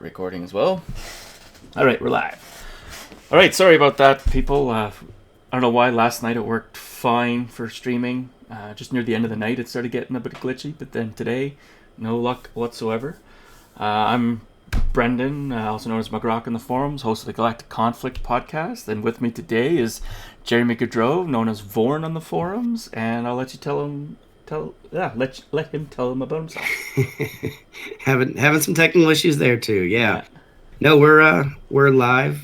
Recording as well. All right, we're live. All right, sorry about that, people. I don't know why last night it worked fine for streaming. Just near the end of the night, it started getting a bit glitchy, but then today, no luck whatsoever. I'm Brendan, also known as McGrock in the forums, host of the Galactic Conflict podcast, and with me today is Jeremy Gaudreau, known as Vorn on the forums, and I'll let you let him tell him about himself. having some technical issues there too. Yeah. No, we're live.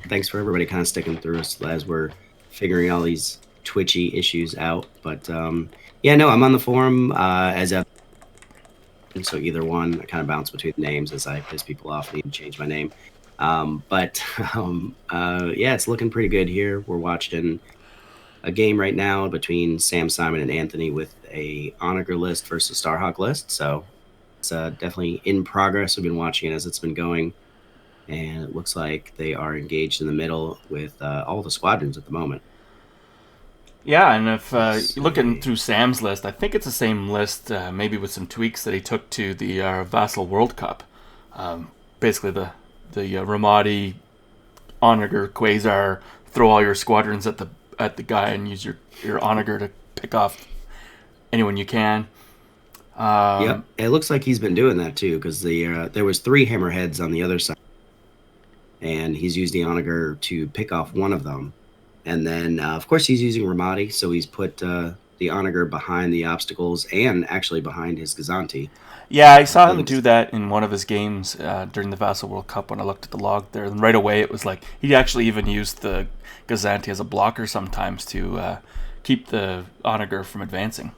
Thanks for everybody kind of sticking through us as we're figuring all these twitchy issues out. But I'm on the forum as a so either one. I kind of bounce between names as I piss people off. Need to change my name. It's looking pretty good here. We're watching a game right now between Sam Simon and Anthony with a Onager list versus Starhawk list. So it's definitely in progress. We've been watching it as it's been going, and it looks like they are engaged in the middle with all the squadrons at the moment. Yeah, and if looking through Sam's list, I think it's the same list, maybe with some tweaks that he took to the Vassal World Cup. Basically, the Ramadi, Onager, Quasar, throw all your squadrons at the guy and use your Onager to pick off anyone you can. Yep, it looks like he's been doing that too, because there was 3 hammerheads on the other side, and he's used the Onager to pick off one of them, and then of course he's using Ramadi, so he's put the Onager behind the obstacles and actually behind his Gazanti. Yeah, I saw him do that in one of his games during the Vassal World Cup when I looked at the log there, and right away it was like he actually even used the Gazanti as a blocker sometimes to keep the Onager from advancing.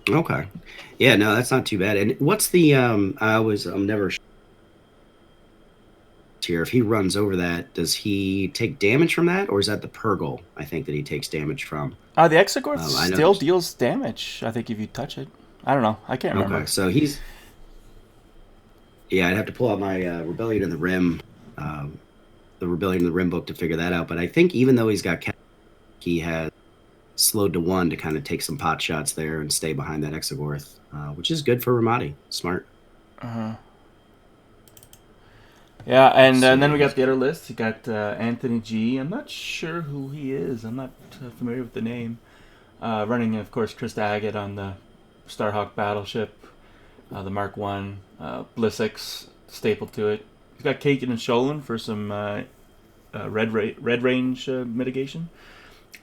Okay. Yeah, no, that's not too bad. And what's the I'm never sure here. If he runs over that, does he take damage from that, or is that the Purgle? I think that he takes damage from. The Exegorth still deals damage, I think, if you touch it. I don't know. I can't remember. Okay, so he's... Yeah, I'd have to pull out my Rebellion in the Rim, the Rebellion in the Rim book to figure that out. But I think even though he's got... he has slowed to 1 to kind of take some pot shots there and stay behind that Exegorth, which is good for Ramadi. Smart. Uh-huh. Yeah, and then we got the other list. You got Anthony G. I'm not sure who he is. I'm not familiar with the name. Running, of course, Chris Agate on the Starhawk battleship, the Mark 1, Blissix stapled to it. He's got Kagan and Sholin for some red range mitigation.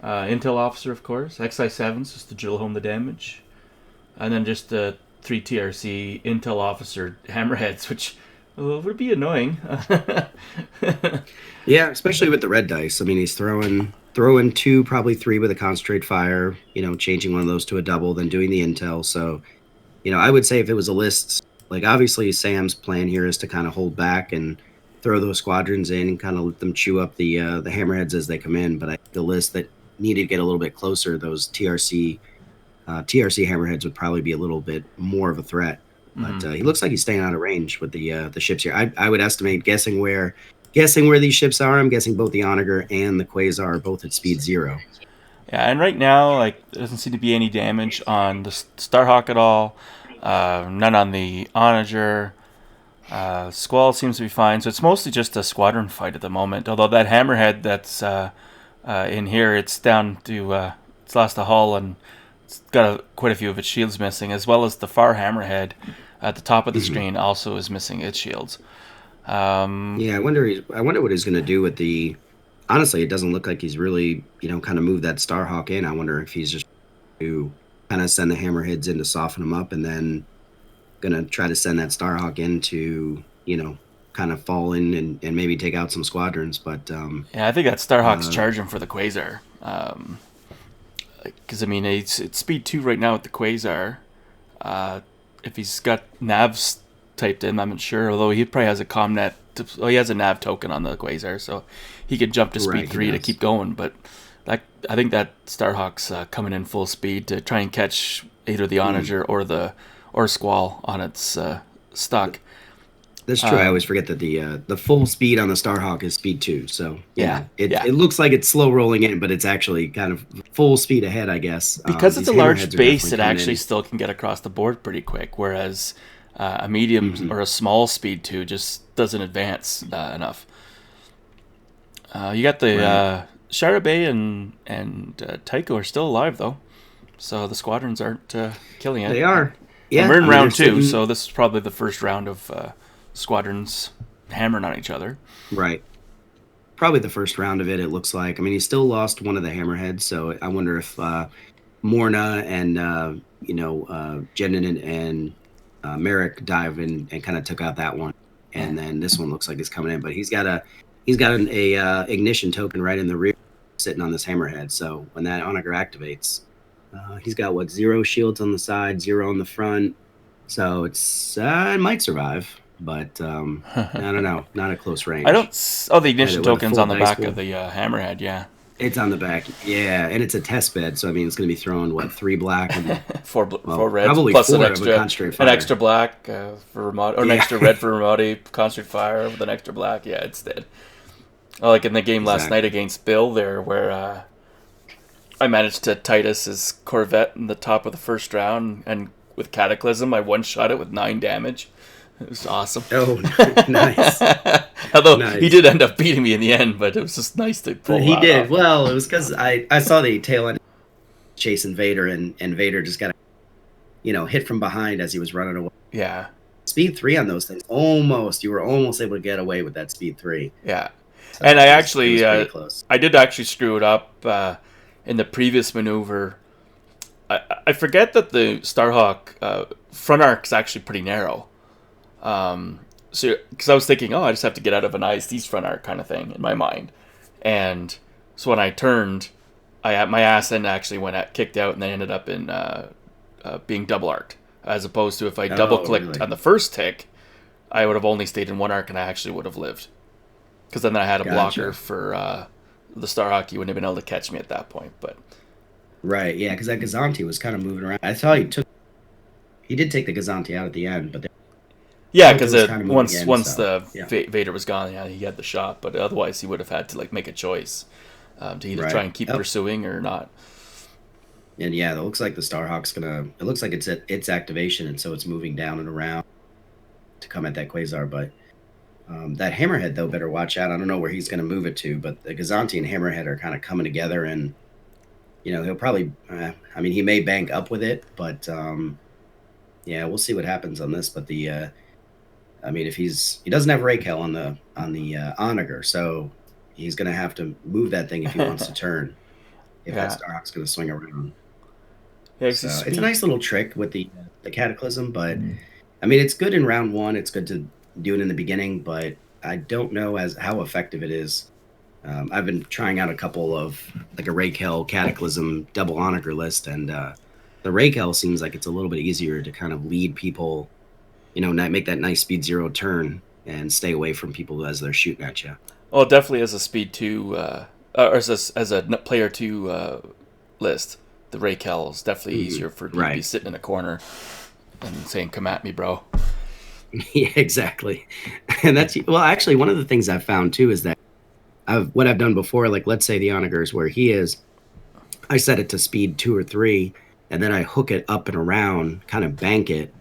Intel Officer, of course. XI7s just to drill home the damage. And then just 3 TRC Intel Officer Hammerheads, which would be annoying. Yeah, especially with the red dice. I mean, he's throwing 2, probably 3 with a concentrate fire, changing one of those to a double, then doing the intel. So, I would say if it was a list, like obviously Sam's plan here is to kind of hold back and throw those squadrons in and kind of let them chew up the hammerheads as they come in. But the list that needed to get a little bit closer, those TRC hammerheads would probably be a little bit more of a threat. But he looks like he's staying out of range with the ships here. I would estimate, guessing where these ships are, I'm guessing both the Onager and the Quasar are both at speed 0. Yeah, and right now, there doesn't seem to be any damage on the Starhawk at all. None on the Onager. Squall seems to be fine, so it's mostly just a squadron fight at the moment. Although that hammerhead that's in here, it's down to it's lost a hull and it's got quite a few of its shields missing, as well as the far hammerhead at the top of the screen also is missing its shields. I wonder what he's going to do with the... Honestly, it doesn't look like he's really, kind of moved that Starhawk in. I wonder if he's just to kind of send the hammerheads in to soften them up, and then going to try to send that Starhawk in to, kind of fall in and maybe take out some squadrons. But I think that Starhawk's charging for the Quasar. Because, it's speed 2 right now with the Quasar. If he's got navs typed in, I'm not sure. Although he probably has a Comnet. He has a nav token on the Quasar, so he could jump to speed 3 to keep going. But I think that Starhawk's coming in full speed to try and catch either the Onager or Squall on its stock. That's true. I always forget that the full speed on the Starhawk is speed 2. So it looks like it's slow rolling in, but it's actually kind of full speed ahead, I guess. Because it's a large base, it actually still can get across the board pretty quick. Whereas A medium Hmm. or a small speed 2 just doesn't advance enough. You got the Right. Shara and Tycho are still alive though, so the squadrons aren't killing it. They are. And Yeah. we're I in mean, they're round 2, sitting. so this is probably the first round of squadrons hammering on each other. Right. Probably the first round of it. It looks like. I mean, he still lost one of the hammerheads, so I wonder if Morna and Jenin and Merrick dive in and kind of took out that one, Yeah. and then this one looks like it's coming in. But he's got a ignition token right in the rear, sitting on this hammerhead. So when that onager activates, he's got what 0 shields on the side, 0 on the front. So it might survive, but I don't know, not at close I don't. range. Oh, the ignition With a token's full on the dice back of pool. the hammerhead. Yeah, It's on the back, yeah, and it's a test bed, so I mean, it's going to be throwing what 3 black and four reds probably plus 4 of a concentrate an fire. extra black for Ramadi, or an Yeah, extra red for Ramadi. Concentrate fire with an extra black. Yeah, it's dead. Oh, like in the game last night exactly. against Bill, there where I managed to Titus his Corvette in the top of the first round, and with Cataclysm, I one shot it with 9 damage. It was awesome. Oh, nice, Although he nice. did end up beating me in the end, but it was just nice to pull He that did off. well. It was because I saw the tail end chasing Vader, and Vader just got hit from behind as he was running away. Yeah, Speed 3 on those things, almost you were almost able to get away with that speed 3. yeah. And So it was pretty close. I did actually screw it up in the previous maneuver. I forget that the Starhawk front arc is actually pretty narrow. So, because I was thinking, oh, I just have to get out of an ISD's front arc kind of thing in my mind. And so when I turned, my ass end actually kicked out and then ended up in being double arced. As opposed to if I double Oh, clicked really? on the first tick, I would have only stayed in one arc and I actually would have lived. Because then I had a blocker Gotcha. for the Starhawk. You wouldn't have been able to catch me at that point. But Right, yeah, because that Gazanti was kind of moving around. I thought he did take the Gazanti out at the end, but the yeah, Tycho because was kind of moving once in. once So the yeah, Vader was gone, yeah, he had the shot. But otherwise, he would have had to like make a choice to either try right. and keep Oh, pursuing or not. and yeah, it looks like the Starhawk's gonna. It looks like it's at its activation, and so it's moving down and around to come at that Quasar. But that Hammerhead though, better watch out. I don't know where he's gonna move it to, but the Gazanti and Hammerhead are kind of coming together, and he'll probably. I mean, he may bank up with it, but yeah, we'll see what happens on this. But I mean, if he doesn't have Raquel on the Onager, so he's gonna have to move that thing if he wants to turn. If that Yeah, Starhawk's gonna swing around. yeah, 'cause So his it's a speed. nice little trick with the Cataclysm, but I mean, it's good in round 1. It's good to do it in the beginning, but I don't know as how effective it is. I've been trying out a couple of like a Raquel Cataclysm double Onager list, and the Raquel seems like it's a little bit easier to kind of lead people, not make that nice speed 0 turn and stay away from people as they're shooting at you. Well, definitely as a speed 2, or as a player 2 list, the Raquel is definitely easier for you to be Right. sitting in a corner and saying, "Come at me, bro." Yeah, exactly. And that's well, actually, one of the things I've found too is that what I've done before, like let's say the Onagers where he is, I set it to speed 2 or 3, and then I hook it up and around, kind of bank it,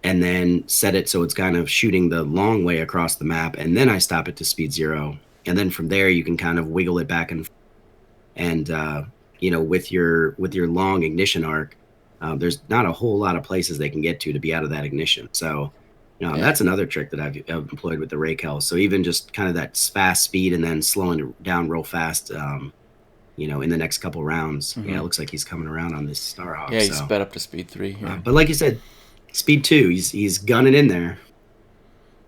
and then set it so it's kind of shooting the long way across the map, and then I stop it to speed 0, and then from there you can kind of wiggle it back and with your long ignition arc, there's not a whole lot of places they can get to be out of that ignition. So Yeah. that's another trick that I've employed with the Raquel. So even just kind of that fast speed and then slowing it down real fast, in the next couple rounds. Yeah, Hmm. it looks like he's coming around on this Starhawk. Yeah, he So, sped up to speed 3 here. but like you said, speed 2, he's gunning in there.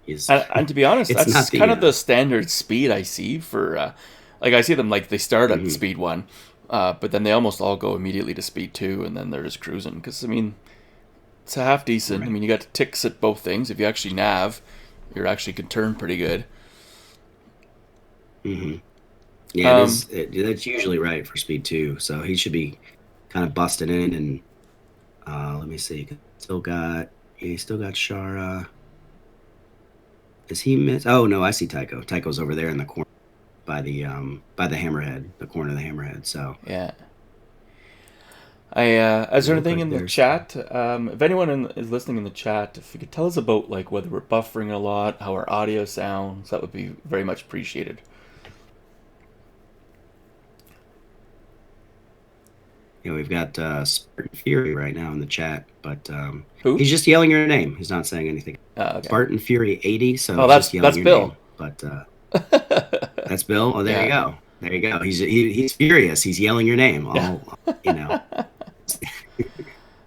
He's And to be honest, it's that's not kind the of the standard speed I see for, like I see them like they start at mhm, speed 1, but then they almost all go immediately to speed 2, and then they're just cruising. Because I mean, it's a half decent. I right. mean, you got ticks at both things. If you actually nav, you're actually can turn pretty good. Hmm. Yeah, it Um, is. That's usually right for speed 2. So he should be kind of busting in and let me see. He still got Shara. Is he miss? Oh no, I see Tycho. Tycho's over there in the corner by the hammerhead, the corner of the hammerhead. So yeah. Is there Look anything like in the there's chat? If anyone is listening in the chat, if you could tell us about like whether we're buffering a lot, how our audio sounds, that would be very much appreciated. we've got Spartan Fury right now in the chat, but Who? he's just yelling your name. He's not saying anything. Okay. Spartan Fury 80, so Oh, he's just yelling that's your Bill. name. But that's Bill. Oh, there you Yeah. go. There you go. He's furious. He's yelling your name. Yeah.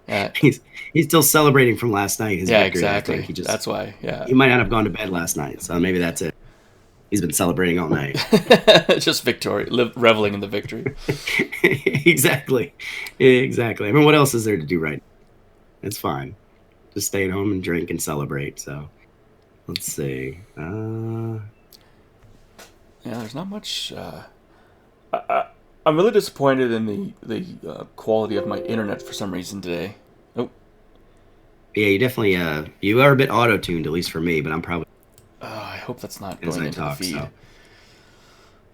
Yeah. He's he's still celebrating from last night. His Yeah. victory. I think Exactly. That's why. Yeah. he might not have gone to bed last night, so maybe that's it. He's been celebrating all night. Just victory, reveling in the victory. Exactly. I mean, what else is there to do right now? It's fine. Just stay at home and drink and celebrate. So let's see. Yeah, there's not much. I'm really disappointed in the quality of my internet for some reason today. Oh, Yeah, you definitely you are a bit auto tuned, at least for me, but I'm probably I hope that's not as going I into talk. the feed. So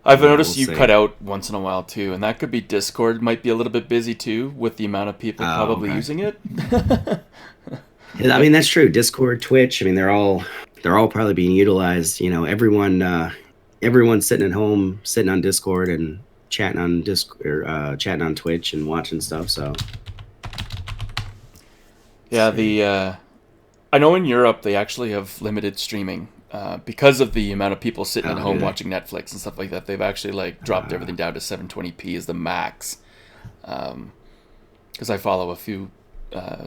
I've yeah, noticed we'll you see. cut out once in a while too, and that could be Discord might be a little bit busy too with the amount of people Oh, probably okay. using it. I mean, that's true. Discord, Twitch. I mean, they're all probably being utilized. Everyone's sitting at home, sitting on Discord and chatting on chatting on Twitch and watching stuff. So Yeah, let's see. I know in Europe they actually have limited streaming because of the amount of people sitting at Oh, do home they? watching Netflix and stuff like that. They've actually like dropped Uh, everything down to 720p as the max. Because I follow a few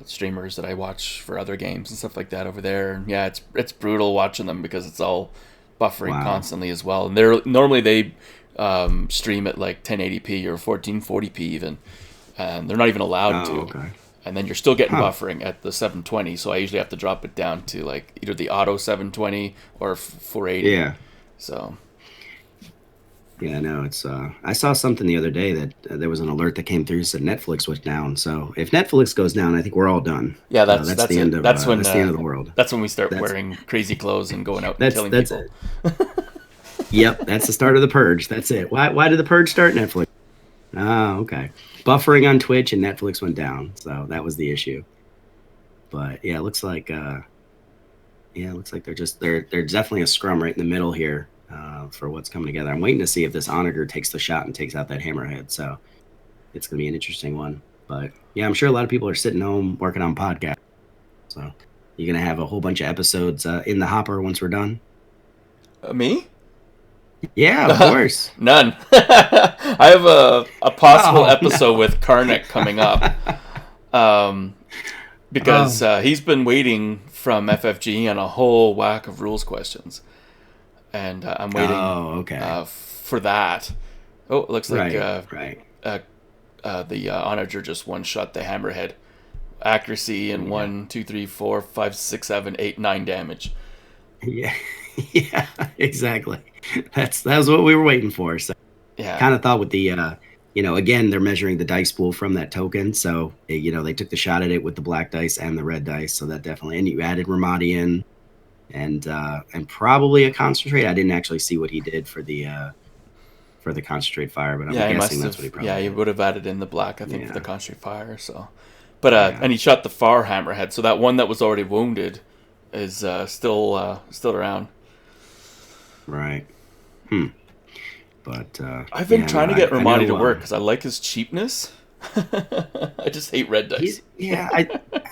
streamers that I watch for other games and stuff like that over there. And yeah, it's brutal watching them because it's all buffering wow. constantly as well. And they're normally they stream at like 1080p or 1440p even, and they're not even allowed Oh, to. okay. And then you're still getting Huh. buffering at the 720, so I usually have to drop it down to like either the auto 720 or 480. Yeah. So Yeah, no, it's I saw something the other day that there was an alert that came through said Netflix was down. So if Netflix goes down, I think we're all done. yeah, That's that's the end it. of That's when that's the end of the world. that's when we start That's wearing crazy clothes and going out and killing that's people. it. Yep, that's the start of the purge. That's it. Why did the purge start? Netflix. Oh, okay. Buffering on Twitch and Netflix went down, so that was the issue. But yeah, it looks like there's definitely a scrum right in the middle here for what's coming together. I'm waiting to see if this Onager takes the shot and takes out that hammerhead. So it's gonna be an interesting one. But yeah, I'm sure a lot of people are sitting home working on podcasts. So you're gonna have a whole bunch of episodes in the hopper once we're done. Me? Yeah, of course. None. I have a possible Oh, episode no. with Karnak coming up. Because he's been waiting from FFG on a whole whack of rules questions, and I'm waiting Oh, okay. for that. Oh, it looks like Right. the Onager just one shot the hammerhead, accuracy and Yeah. 1, 2, 3, 4, 5, 6, 7, 8, 9 damage. Yeah. Yeah, exactly. That's what we were waiting for. So Yeah, kind of thought with the again, they're measuring the dice pool from that token. So they took the shot at it with the black dice and the red dice. So that definitely, and you added Ramadi in and probably a concentrate. I didn't actually see what he did for the concentrate fire, but I'm yeah, he must guessing that's have. what he probably Yeah, he did. would have added in the black, I think, for the Yeah. concentrate fire. So, but Yeah. and he shot the far hammerhead. So that one that was already wounded is still around. Right. But I've been yeah, trying no, to get I Ramadi to know, work because I like his cheapness. I just hate red dice. I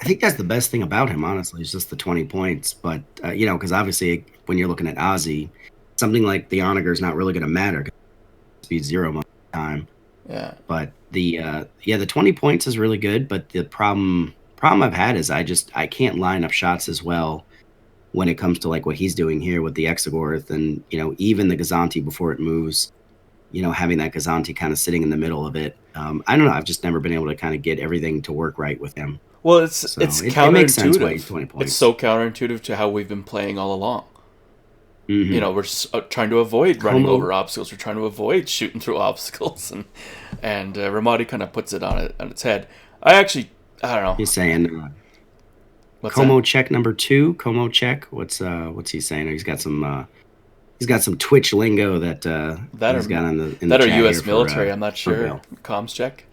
think that's the best thing about him, honestly, is just the 20 points. But because obviously when you're looking at Ozzy, something like the Onager is not really going to matter because speed 0 most of the time. Yeah. But the 20 points is really good. But the problem I've had is I can't line up shots as well when it comes to like what he's doing here with the Exegorth and even the Gazanti before it moves. Having that Gazanti kind of sitting in the middle of it. I don't know. I've just never been able to kind of get everything to work right with him. Well, So it's it makes sense why he's counterintuitive. 20 It's points. so counterintuitive to how we've been playing all along. Mhm. We're trying to avoid running Como- over obstacles. We're trying to avoid shooting through obstacles, and Ramadi kind of puts it on its head. I don't know. He's saying What's Como that? check number 2. Como check. What's he saying? He's got some Twitch lingo that That he's or got in the that or chat U.S. here military. for, I'm not for sure. Bill. Comms check.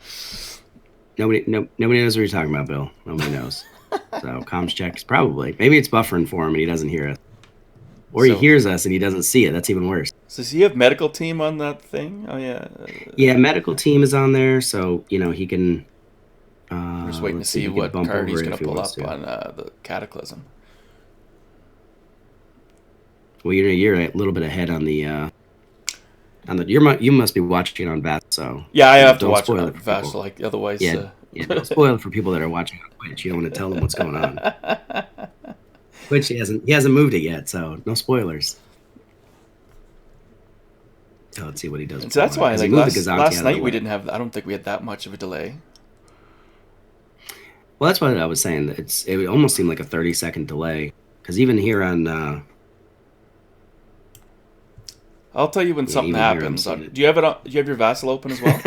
Nobody knows what you're talking about, Bill. Nobody knows. So comms checks probably. Maybe it's buffering for him and he doesn't hear us, or he So, hears us and he doesn't see it. That's even worse. so does he have medical team on that thing? Oh yeah. Yeah, medical team is on there, so he can. I'm just waiting to Let's see he can what bump card he's over it going if to he pull wants up to. on the Cataclysm. Well, you're a little bit ahead on the. You must be watching on VAS, so Yeah, I have to don't watch it spoil on it for fast, people. like otherwise. Yeah, yeah, don't spoil it for people that are watching on Twitch. You don't want to tell them what's going on. Twitch he hasn't moved it yet, so no spoilers. So let's see what he does. And so that's why, Because he like moved the Gazanti last out of the night, we way. didn't have. I don't think we had that much of a delay. Well, that's what I was saying. It almost seemed like a 30-second delay. Because even here on I'll tell you when something even here I'm happens. seeing it. Do you have it? Do you have your Vassal open as well?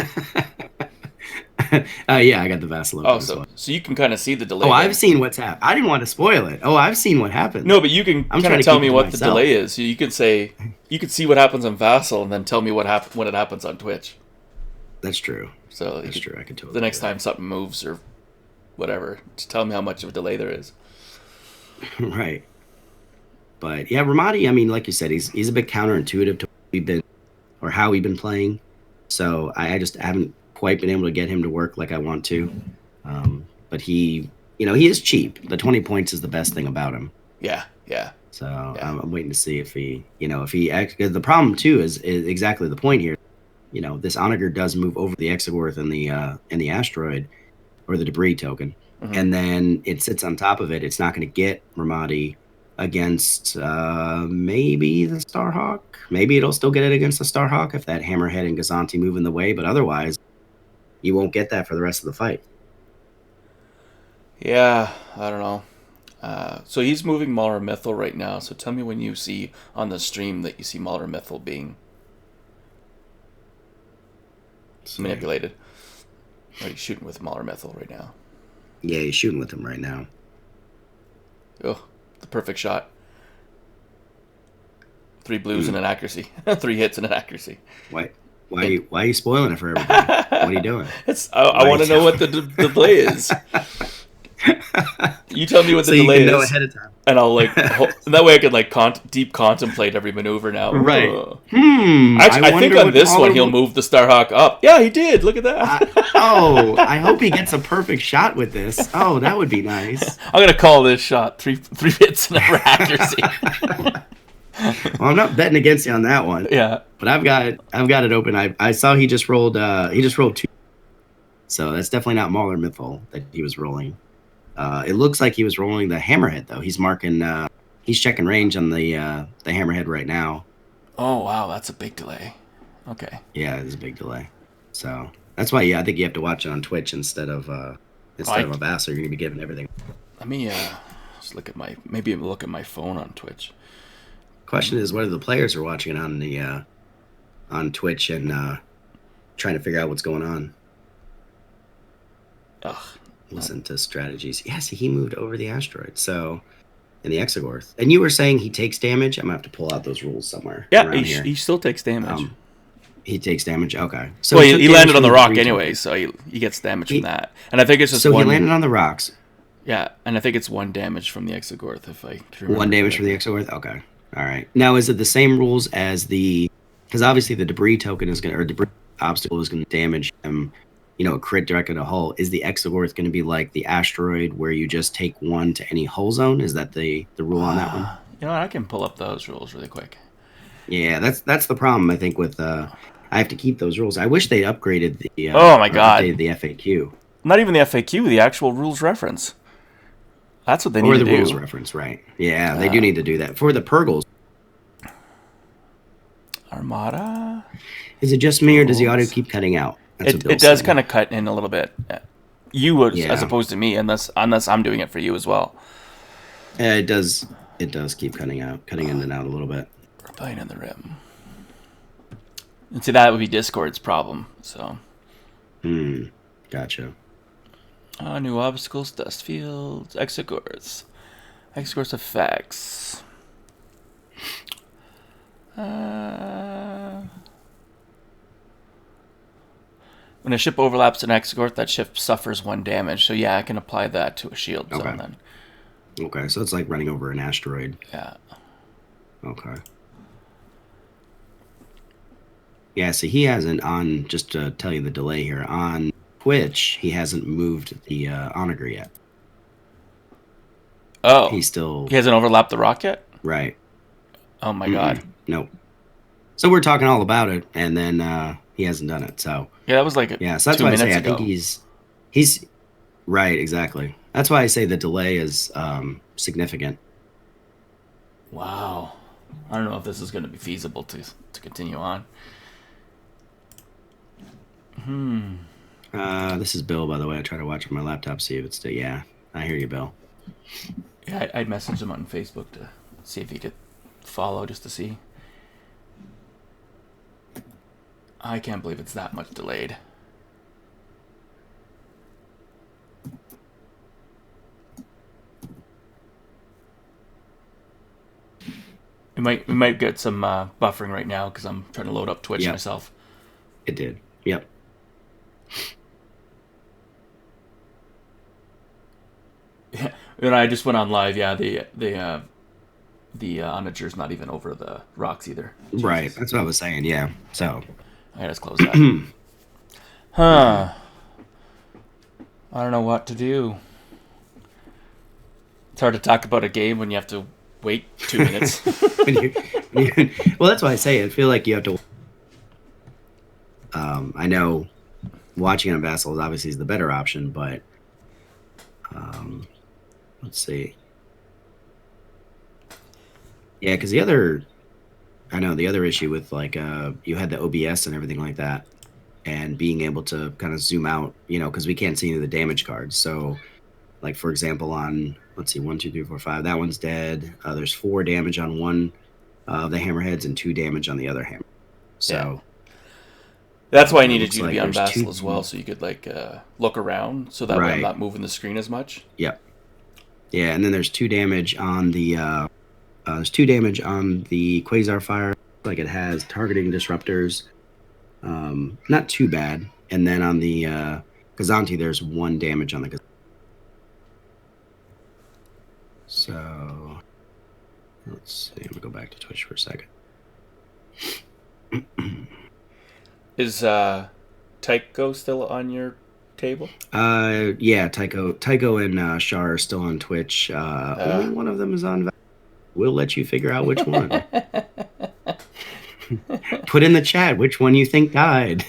Yeah, I got the Vassal open Oh, as well. so you can kind of see the delay. Oh, then. I've seen what's happened. I didn't want to spoil it. Oh, I've seen what happened. No, but you can I'm kind trying of to tell keep me it to what the myself. delay is. So you could say you could see what happens on Vassal, and then tell me when it happens on Twitch. That's true. So That's true. I could totally. the next do that. time something moves or whatever, just tell me how much of a delay there is. Right. But yeah, Ramadi, I mean, like you said, he's a bit counterintuitive to how we've been playing. So I just haven't quite been able to get him to work like I want to. But he is cheap. The 20 points is the best thing about him. Yeah, yeah. So I'm waiting to see if he the problem too is exactly the point here. This Onager does move over the Exogorth and the asteroid or the debris token, and then it sits on top of it. It's not going to get Ramadi against maybe the Starhawk. Maybe it'll still get it against the Starhawk if that Hammerhead and Gazanti move in the way, but otherwise, you won't get that for the rest of the fight. Yeah, I don't know. So he's moving Mauler Mythal right now. So tell me when you see on the stream that you see Mauler Mythal being manipulated. Or he's shooting with Mauler Mythal right now. Yeah, he's shooting with him right now. Oh, the perfect shot. 3 blues and an accuracy. 3 hits and an accuracy. Why are you spoiling it for everybody? What are you doing? I want to know what the delay is. You tell me what the So you delay can know is, ahead of time. and I'll that way I can deep contemplate every maneuver now. Right. Ugh. Actually, I think on this one he'll move the Starhawk up. Yeah, he did. Look at that. I hope he gets a perfect shot with this. Oh, that would be nice. I'm gonna call this shot three hits and a accuracy. Well, I'm not betting against you on that one. Yeah, but I've got it open. I saw he just rolled 2, so that's definitely not Mauler Mythal that he was rolling. It looks like he was rolling the Hammerhead though. He's marking. He's checking range on the Hammerhead right now. Oh wow, that's a big delay. Okay. Yeah, it's a big delay. So that's why I think you have to watch it on Twitch instead of a Vassal. You're gonna be given everything. Let me just look at my phone on Twitch. Question is whether the players are watching it on Twitch and trying to figure out what's going on. Ugh. Listen to strategies. Yeah, see, he moved over the asteroid. So, in the Exogorth. And you were saying he takes damage? I'm going to have to pull out those rules somewhere. Yeah, he still takes damage. He takes damage? Okay. So well, he landed on the rock anyway, so he gets damage from that. And I think it's just he landed on the rocks. Yeah, and I think it's 1 damage from the Exogorth, if I can remember. 1 damage from the Exogorth? Okay. All right. Now, is it the same rules as because obviously the debris token or debris obstacle is going to damage him, a crit directly to hull. Is the Exogorth going to be like the asteroid where you just take 1 to any hull zone? Is that the rule on that one? You know what? I can pull up those rules really quick. Yeah, that's the problem, I think, with I have to keep those rules. I wish they upgraded the oh my god, the FAQ. Not even the FAQ, the actual rules reference. That's what they need to do. Or the rules reference, right. Yeah, they do need to do that. For the Purgles. Armada? Is it just me, or does the audio keep cutting out? It does kind of cut in a little bit. You would, as opposed to me, unless I'm doing it for you as well. Yeah, it does keep cutting in and out a little bit. Rebellion in the Rim. And see, that would be Discord's problem, so. Gotcha. New obstacles, dust fields, Exogorths. Exogorth effects. When a ship overlaps an Exegorth, that ship suffers 1 damage. So yeah, I can apply that to a shield zone then. Okay, so it's like running over an asteroid. Yeah. Okay. Yeah, so he hasn't just to tell you the delay here, on Twitch, he hasn't moved the Onager yet. Oh. He hasn't overlapped the rock yet? Right. Oh my god. Nope. So we're talking all about it, and then he hasn't done it. So yeah, that was like so that's why I say ago. I think he's right, exactly. That's why I say the delay is significant. Wow. I don't know if this is going to be feasible to continue on. This is Bill, by the way. I try to watch on my laptop, see if it's still. Yeah, I hear you, Bill. Yeah, I messaged him on Facebook to see if he could follow, just to see. I can't believe it's that much delayed. We might get some buffering right now because I'm trying to load up Twitch myself. It did. Yep. Yeah, and I just went on live. Yeah, the Onager's not even over the rocks either. Jesus. Right, that's what I was saying. Yeah, so I gotta just close that. Huh. I don't know what to do. It's hard to talk about a game when you have to wait 2 minutes. Well, that's why I say I feel like you have to. I know watching on Vassal is obviously the better option, but let's see. Yeah, because the other issue with like you had the OBS and everything like that, and being able to kind of zoom out, because we can't see any of the damage cards. So, like for example, on let's see, 1, 2, 3, 4, 5. That one's dead. There's 4 damage on one of the hammerheads and 2 damage on the other hammer. So that's why I needed you to be on Vassal as well, so you could like look around, so that way I'm not moving the screen as much. Yep. Yeah, and then there's 2 damage on the Quasar Fire. Like it has targeting disruptors. Not too bad. And then on the Kazanti, there's 1 damage on the Kazanti. So let's see. I'm gonna go back to Twitch for a second. Is Tycho still on your table? Yeah, Tycho and Shar are still on Twitch. Only one of them is on. We'll let you figure out which one. Put in the chat which one you think died.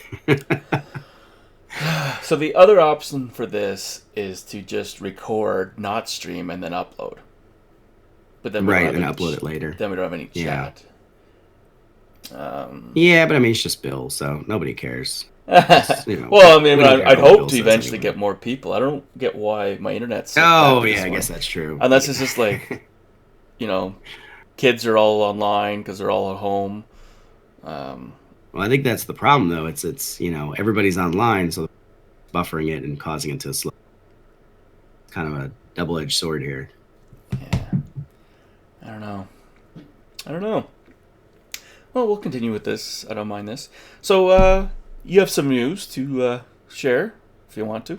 So the other option for this is to just record, not stream, and then upload. But then and upload it later. Then we don't have any chat. Yeah, but I mean, it's just Bill, so nobody cares. Well, I mean, I'd hope to eventually get more people. I don't get why my internet's so I guess that's true. Unless it's just like, kids are all online because they're all at home. Well, I think that's the problem, though. It's everybody's online, so buffering it and causing it to slow. It's kind of a double-edged sword here. Yeah. I don't know. Well, we'll continue with this. I don't mind this. So, you have some news to share, if you want to.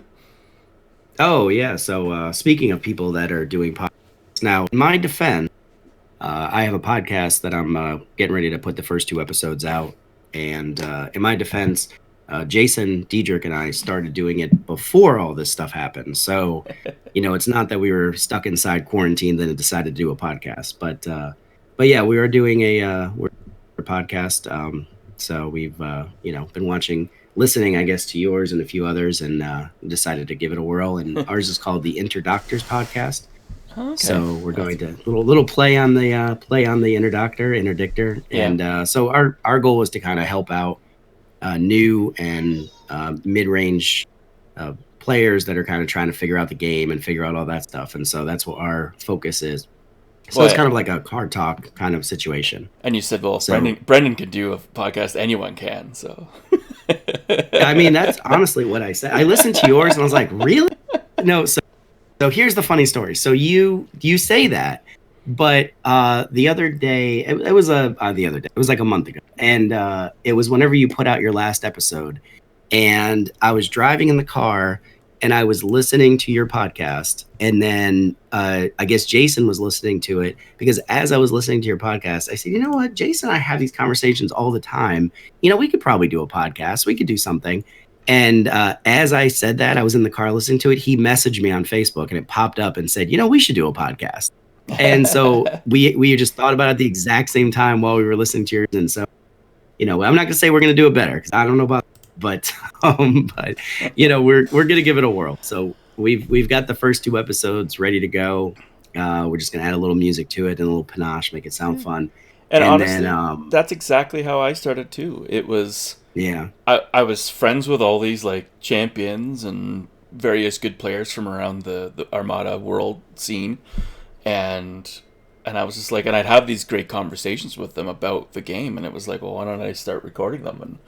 Oh, yeah. So, speaking of people that are doing podcasts, now, in my defense, I have a podcast that I'm getting ready to put the first 2 episodes out. And in my defense, Jason Diedrich and I started doing it before all this stuff happened. So, it's not that we were stuck inside quarantine, then decided to do a podcast. But yeah, we are doing a podcast. So we've, been listening, I guess, to yours and a few others, and decided to give it a whirl. And ours is called the Interdoctors Podcast. Okay. So we're going to little play on the interdictor, and so our goal was to kind of help out new and mid-range players that are kind of trying to figure out the game and figure out all that stuff, and so that's what our focus is. So it's kind of like a card talk kind of situation. And you said, well, Brendan can do a podcast, anyone can. So I mean, that's honestly what I said. I listened to yours and I was like, really? No. So here's the funny story. So you say that, but the other day, it was like a month ago, and it was whenever you put out your last episode, and I was driving in the car and I was listening to your podcast. And then I guess Jason was listening to it, because as I was listening to your podcast, I said, you know what? Jason and I have these conversations all the time. We could probably do a podcast. We could do something. And as I said that, I was in the car listening to it. He messaged me on Facebook and it popped up and said, we should do a podcast. And so we just thought about it at the exact same time while we were listening to yours. And so, I'm not going to say we're going to do it better, because I don't know about, but we're going to give it a whirl. So we've got the first 2 episodes ready to go. We're just going to add a little music to it and a little panache, make it sound fun. And honestly, that's exactly how I started too. It was, I was friends with all these like champions and various good players from around the Armada world scene, and I was just like, and I'd have these great conversations with them about the game, and it was like, well, why don't I start recording them?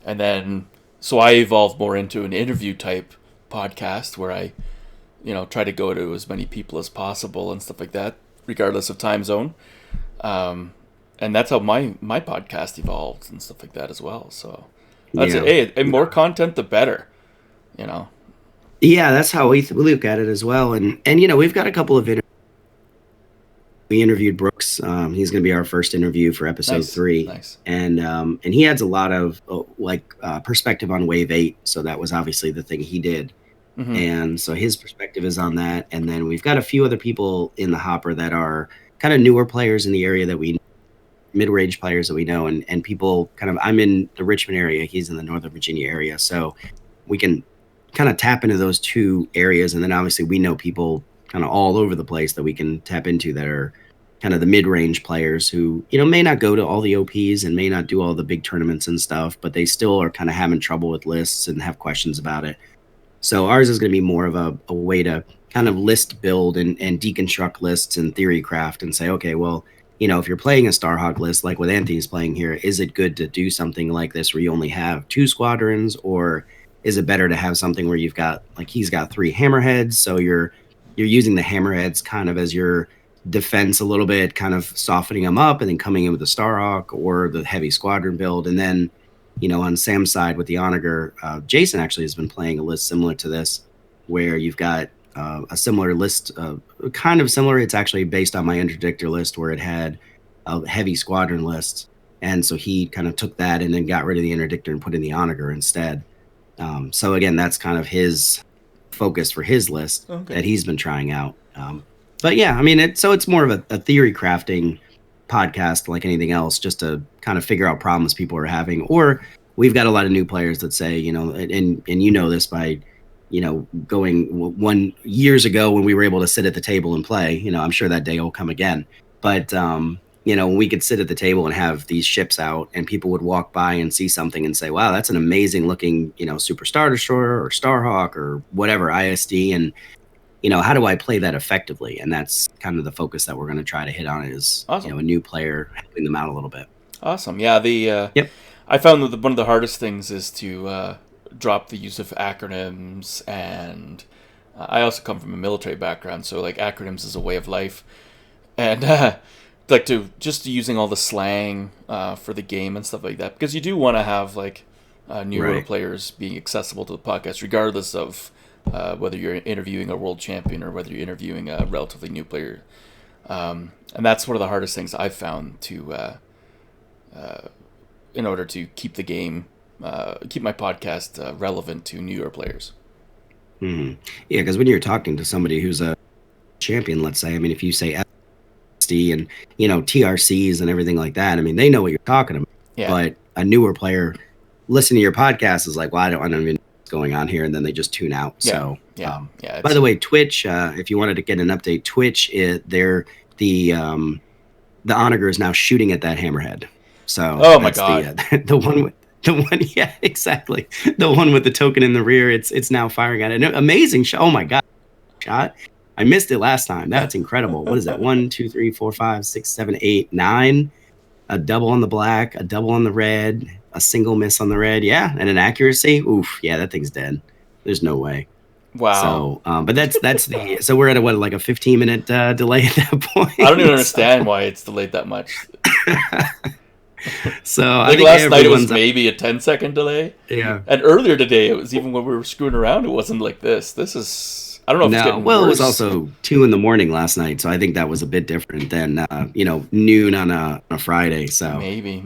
And then so I evolved more into an interview type podcast where I, try to go to as many people as possible and stuff like that, regardless of time zone. And that's how my podcast evolved and stuff like that as well. So that's it. Hey, and more content, the better, Yeah, that's how we look at it as well. And we've got a couple of we interviewed Brooks. He's going to be our first interview for episode 3. Nice. And he adds a lot of perspective on Wave 8. So that was obviously the thing he did. Mm-hmm. And so his perspective is on that. And then we've got a few other people in the hopper that are kind of newer players in the area that we, mid-range players that we know, and people kind of, I'm in the Richmond area, he's in the Northern Virginia area. So we can kind of tap into those 2 areas. And then obviously we know people kind of all over the place that we can tap into that are kind of the mid-range players who, may not go to all the OPs and may not do all the big tournaments and stuff, but they still are kind of having trouble with lists and have questions about it. So ours is going to be more of a way to kind of list build and deconstruct lists and theory craft and say, okay, well, if you're playing a Starhawk list like what Anthony's playing here, is it good to do something like this where you only have 2 squadrons, or is it better to have something where you've got, like, he's got 3 hammerheads, so you're using the hammerheads kind of as your defense a little bit, kind of softening them up and then coming in with the Starhawk or the heavy squadron build. And then, on Sam's side with the Onager, Jason actually has been playing a list similar to this, where you've got a similar list, kind of similar. It's actually based on my interdictor list where it had a heavy squadron list. And so he kind of took that and then got rid of the interdictor and put in the Onager instead. So again, that's kind of his focus for his list that he's been trying out. But yeah, I mean, it's more of a theory crafting podcast like anything else, just to kind of figure out problems people are having. Or we've got a lot of new players that say, and this by, going years ago when we were able to sit at the table and play, I'm sure that day will come again. But, when we could sit at the table and have these ships out and people would walk by and see something and say, wow, that's an amazing looking, Super Star Destroyer or Starhawk or whatever, ISD. And, how do I play that effectively? And that's kind of the focus that we're going to try to hit on is, awesome. A new player, helping them out a little bit. Awesome. Yeah. Yep. I found that one of the hardest things is to drop the use of acronyms. And I also come from a military background. So like acronyms is a way of life. And like just using all the slang for the game and stuff like that. Because you do want to have like newer players being accessible to the podcast, regardless of whether you're interviewing a world champion or whether you're interviewing a relatively new player. And that's one of the hardest things I've found to, in order to keep the game, keep my podcast relevant to newer players. Mm-hmm. Yeah, because when you're talking to somebody who's a champion, let's say, I mean, if you say SD and, TRCs and everything like that, I mean, they know what you're talking about. Yeah. But a newer player listening to your podcast is like, well, I don't even going on here, and then they just tune out. So by the way, Twitch, if you wanted to get an update, Twitch, the Onager is now shooting at that hammerhead. So my god, the one, yeah, exactly, the one with the token in the rear, it's now firing at it. Amazing shot. Oh my god, shot. I missed it last time. That's incredible. What is that? 1, 2, 3, 4, 5, 6, 7, 8, 9. A double on the black, a double on the red, a single miss on the red. Yeah, and an accuracy. Oof. Yeah, that thing's dead. There's no way. Wow. So, but that's the. So we're at a 15-minute delay at that point. I don't even understand why it's delayed that much. So I I think think last night it was everyone's maybe a 10-second delay. yeah. And earlier today, it was even when we were screwing around, it wasn't like this. This is, I don't know if it's No, getting well, it was worse. also 2 in the morning last night, so I think that was a bit different than noon on a Friday. So Maybe.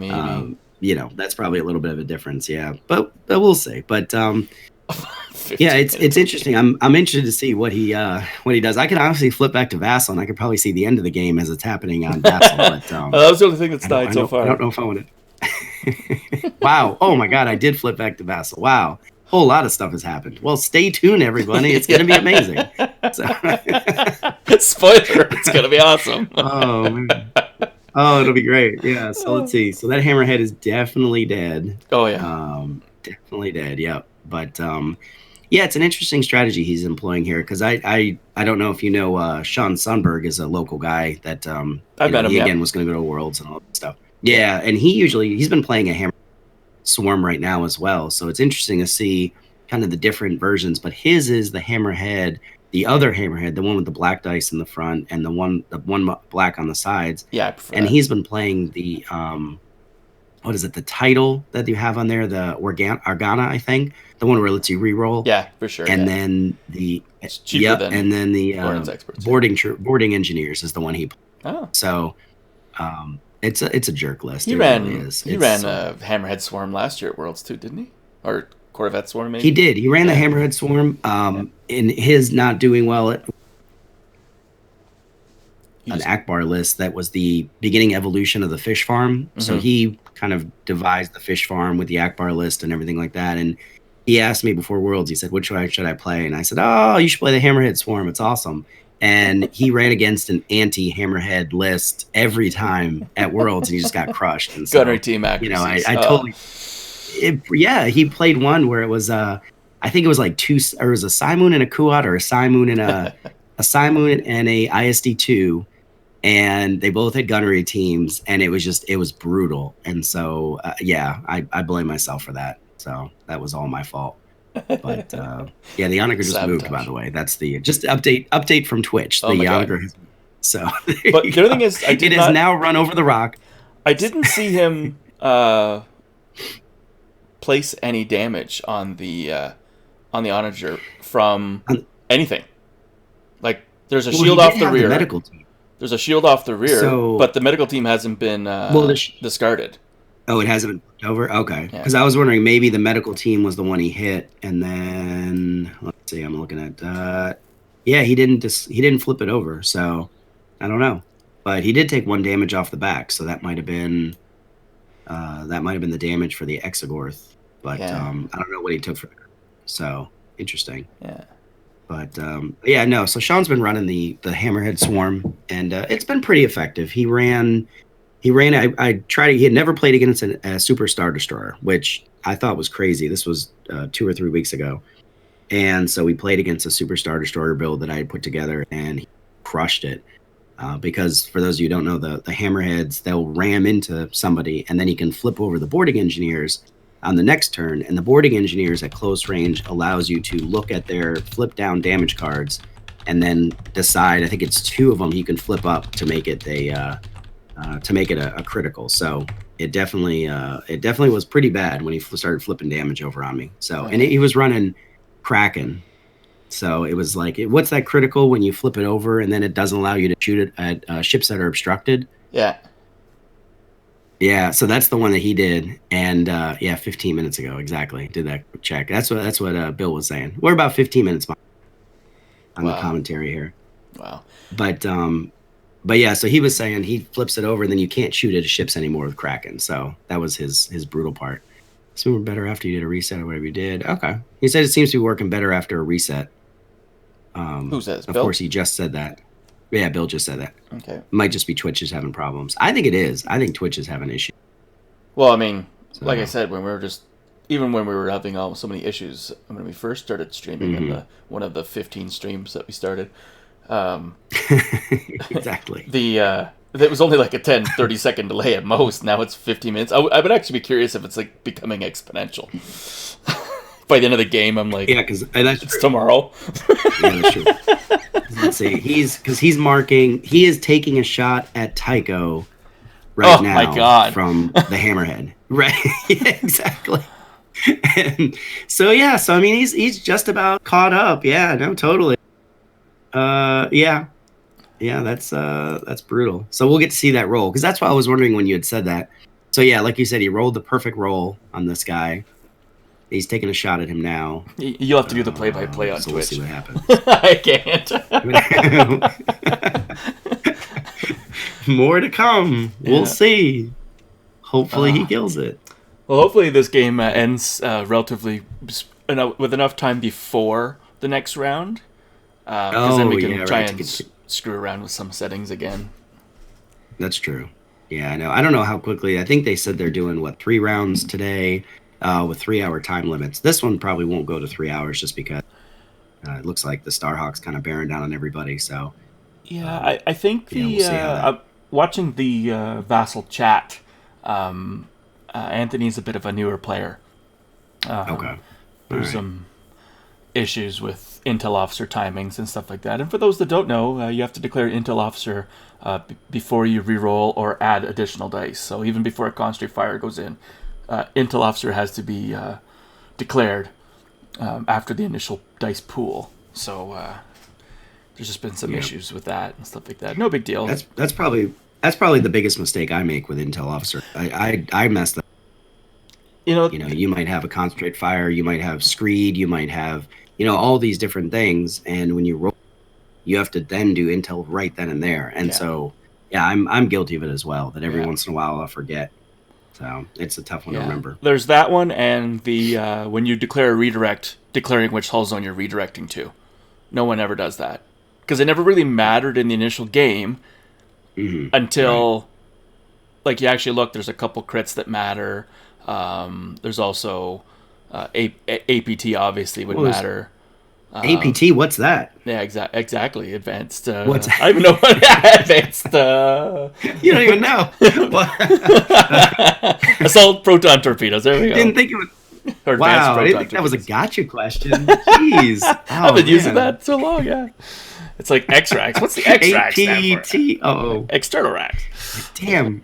that's probably a little bit of a difference, yeah. But we'll see. But yeah, 15 it's minutes. interesting. I'm interested to see what he does. I can honestly flip back to Vassal, and I could probably see the end of the game as it's happening on Vassal. But That was the only thing that's I don't died I so don't I far. don't know if I want to. Wow! Oh my God! I did flip back to Vassal. Wow! Whole lot of stuff has happened. Well, stay tuned, everybody. It's going to be amazing. So, Spoiler, it's going to be awesome. oh man. Oh, it'll be great. Yeah. So let's see. So that hammerhead is definitely dead. Oh, yeah. Definitely dead. Yeah. But yeah, it's an interesting strategy he's employing here because I don't know if you know Sean Sunberg is a local guy that I met him, he yeah. again was going to go to Worlds and all that stuff. Yeah, and he's been playing a hammer swarm right now as well. So it's interesting to see kind of the different versions. But his is the hammerhead, the other hammerhead, the one with the black dice in the front and the one black on the sides. Yeah, I prefer And that. he's been playing the what is it? The title that you have on there, the Argana, I think, the one where it lets you re-roll. Yeah, for sure. And yeah. then the It's cheaper than and then the Lawrence Experts. boarding engineers is the one he. Oh. So, it's a jerk list. He It ran really is. he It's ran so- a Hammerhead Swarm last year at Worlds too, didn't he? Or Corvette Swarm maybe? He did. He ran the Yeah. Hammerhead Swarm. In his not doing well at He an just- Akbar list that was the beginning evolution of the fish farm. So Mhm. he kind of devised the fish farm with the Akbar list and everything like that. And he asked me before Worlds, he said, which one should I play? And I said, oh, you should play the Hammerhead Swarm. It's awesome. And he ran against an anti-Hammerhead list every time at Worlds, and he just got crushed. And so, Gunnery team accuracy. I totally... he played one where it was, I think it was like or it was a Simoon and a Kuat or a Simoon and a Simoon and a ISD2. And they both had gunnery teams, and it was brutal. And so, I blame myself for that. So that was all my fault. But yeah, the Onager just moved, by the way. That's the just update from Twitch. Oh the my God. Onager has, so But the other thing is, it has now run over the rock. I didn't see him place any damage on the Onager from anything. Like there's a shield off the rear. The medical team. There's a shield off the rear, So- but the medical team hasn't been discarded. Oh, it hasn't been flipped over? Okay. Yeah. Because I was wondering maybe the medical team was the one he hit, and then let's see, I'm looking at he didn't flip it over, so I don't know. But he did take 1 damage off the back, so that might have been the damage for the Exegorth. But Yeah. I don't know what he took for so interesting. Yeah. But no. So Sean's been running the Hammerhead Swarm, and it's been pretty effective. He ran. I tried. He had never played against a Super Star Destroyer, which I thought was crazy. This was 2 or 3 weeks ago, and so we played against a Super Star Destroyer build that I had put together, and he crushed it. Because for those of you who don't know, the Hammerheads, they'll ram into somebody, and then he can flip over the boarding engineers on the next turn, and the boarding engineers at close range allows you to look at their flip down damage cards and then decide. I think it's 2 of them you can flip up to make it a critical. So it definitely was pretty bad when he started flipping damage over on me. So and he was running Kraken. So it was like, what's that critical when you flip it over and then it doesn't allow you to shoot it at ships that are obstructed? Yeah. Yeah, so that's the one that he did, and 15 minutes ago, exactly, did that check. That's what Bill was saying. We're about 15 minutes behind on the commentary here. Wow. But yeah, so he was saying he flips it over, and then you can't shoot at ships anymore with Kraken. So that was his brutal part. So we're better after you did a reset or whatever you did. Okay, he said it seems to be working better after a reset. Who says? Of Bill? course, he just said that. Yeah, Bill just said that. Okay. Might just be Twitch is having problems. I think it is. I think Twitch is having issues. Well, I mean, So- like I said, when we were having so many issues when we first started streaming in one of the 15 streams that we started, Exactly. it was only like a 10-30 second delay at most. Now it's 50 minutes. I would actually be curious if it's like becoming exponential. By the end of the game, I'm like, Yeah, because that's it's true. tomorrow. Yeah, that's true. Let's see. He is taking a shot at Tycho right Oh my now god. from the Hammerhead. Right. Yeah, exactly. And so yeah, so I mean he's just about caught up. Yeah, no, totally. Yeah. Yeah, that's brutal. So we'll get to see that roll because that's why I was wondering when you had said that. So yeah, like you said, he rolled the perfect roll on this guy. He's taking a shot at him now. You'll have to do the play-by-play on So we'll see Twitch. what happens. I can't. More to come. We'll Yeah. see. Hopefully he kills it. Well, hopefully this game ends relatively with enough time before the next round, because then we can try and screw around with some settings again. That's true. Yeah, I know. I don't know how quickly. I think they said they're doing 3 rounds today, with 3-hour time limits. This one probably won't go to 3 hours just because it looks like the Starhawk's kind of bearing down on everybody. So yeah, I think we'll see how that... watching the Vassal chat. Anthony's a bit of a newer player. Okay. There's some issues with Intel Officer timings and stuff like that. And for those that don't know, you have to declare Intel Officer before you reroll or add additional dice. So even before a Concentrate Fire goes in, Intel Officer has to be declared after the initial dice pool. So there's just been some issues with that and stuff like that. No big deal. That's probably the biggest mistake I make with Intel Officer. I messed up. You might have a Concentrate Fire, you might have Screed, you might have all these different things, and when you roll, you have to then do Intel right then and there. And so I'm guilty of it as well. That every once in a while I'll forget. So it's a tough one to remember. There's that one, and the when you declare a redirect, declaring which hull zone you're redirecting to. No one ever does that because it never really mattered in the initial game until you actually look. There's a couple crits that matter. There's also APT obviously would matter. APT, what's that? Yeah, exactly. Advanced. What's that? I don't even know what advanced. You don't even know. Assault proton torpedoes. There we go. Didn't think it was. Wow, I didn't think that was a gotcha question. Jeez, I've been using that so long. Yeah, it's like X-Rax. What's the X-Rax stand for? Oh, external rax. Damn.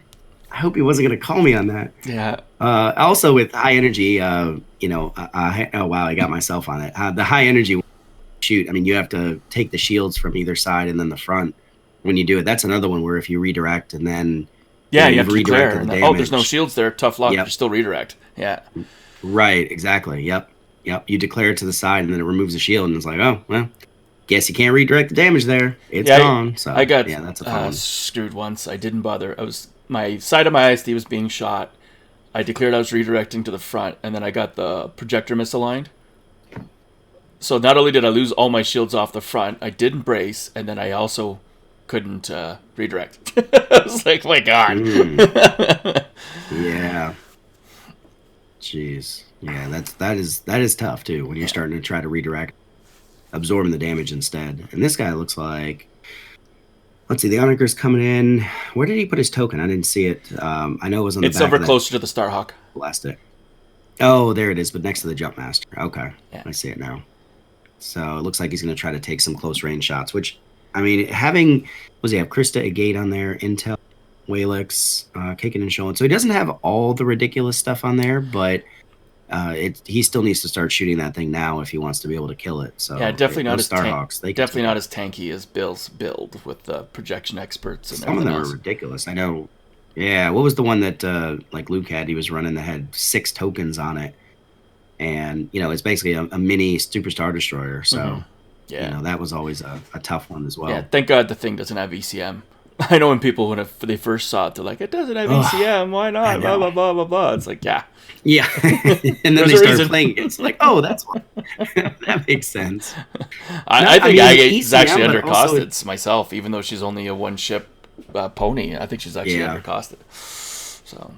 I hope he wasn't going to call me on that. Yeah. Also with high energy, oh wow, I got myself on it. The high energy shoot, I mean, you have to take the shields from either side and then the front when you do it. That's another one where if you redirect and then you have to declare. There's no shields there. Tough luck. You still redirect. Yeah. Right. Exactly. Yep. You declare it to the side and then it removes the shield and it's like, oh well, guess you can't redirect the damage there. It's gone. So I got that's a fun one. screwed once. I didn't bother. My side of my ISD was being shot. I declared I was redirecting to the front, and then I got the projector misaligned. So not only did I lose all my shields off the front, I didn't brace, and then I also couldn't redirect. I was like, my God. Yeah. Jeez. Yeah, that is tough, too, when you're starting to try to redirect, absorbing the damage instead. And this guy looks like... Let's see, the Onager's coming in. Where did he put his token? I didn't see it. I know it was on the back. It's over closer to the Starhawk. Plastic. Oh, there it is, but next to the Jumpmaster. Okay, I see it now. So it looks like he's going to try to take some close range shots, which, I mean, he have Krista Agate on there, Intel, Walix, kicking and showing. So he doesn't have all the ridiculous stuff on there, but he still needs to start shooting that thing now if he wants to be able to kill it. So definitely not as Starhawks. Definitely not as tanky as Bill's build with the projection experts and some of them else. are ridiculous. I know. Yeah, what was the one that like Luke had? He was running that had 6 tokens on it, and it's basically a mini Superstar Destroyer. So that was always a tough one as well. Yeah, thank God the thing doesn't have ECM. I know when people, when they first saw it, they're like, it doesn't have ECM, why not? Blah, blah, blah, blah, blah. It's like, yeah. And then they start playing it. It's like, oh, that's why. That makes sense. I think Agate is actually undercosted myself, even though she's only a one-ship pony. I think she's actually undercosted. So.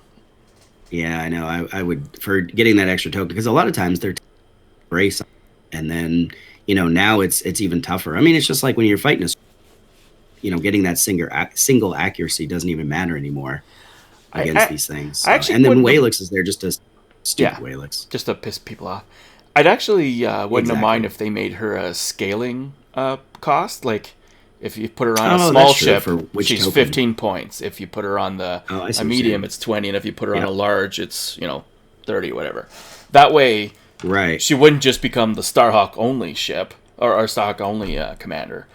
Yeah, I know. I would, for getting that extra token, because a lot of times they're brace, and then, now it's even tougher. I mean, it's just like when you're fighting getting that single accuracy doesn't even matter anymore against these things. So. And then Walix is there just a stupid Walix. Just to piss people off. I'd actually wouldn't have mind if they made her a scaling cost. Like, If you put her on a Oh, small that's true. ship, For which she's token? 15 points. If you put her on Oh, I see a what you're medium, saying. it's 20, and if you put her on Yep. a large, it's 30 or whatever. That way, Right. she wouldn't just become the Starhawk only ship or Starhawk only commander.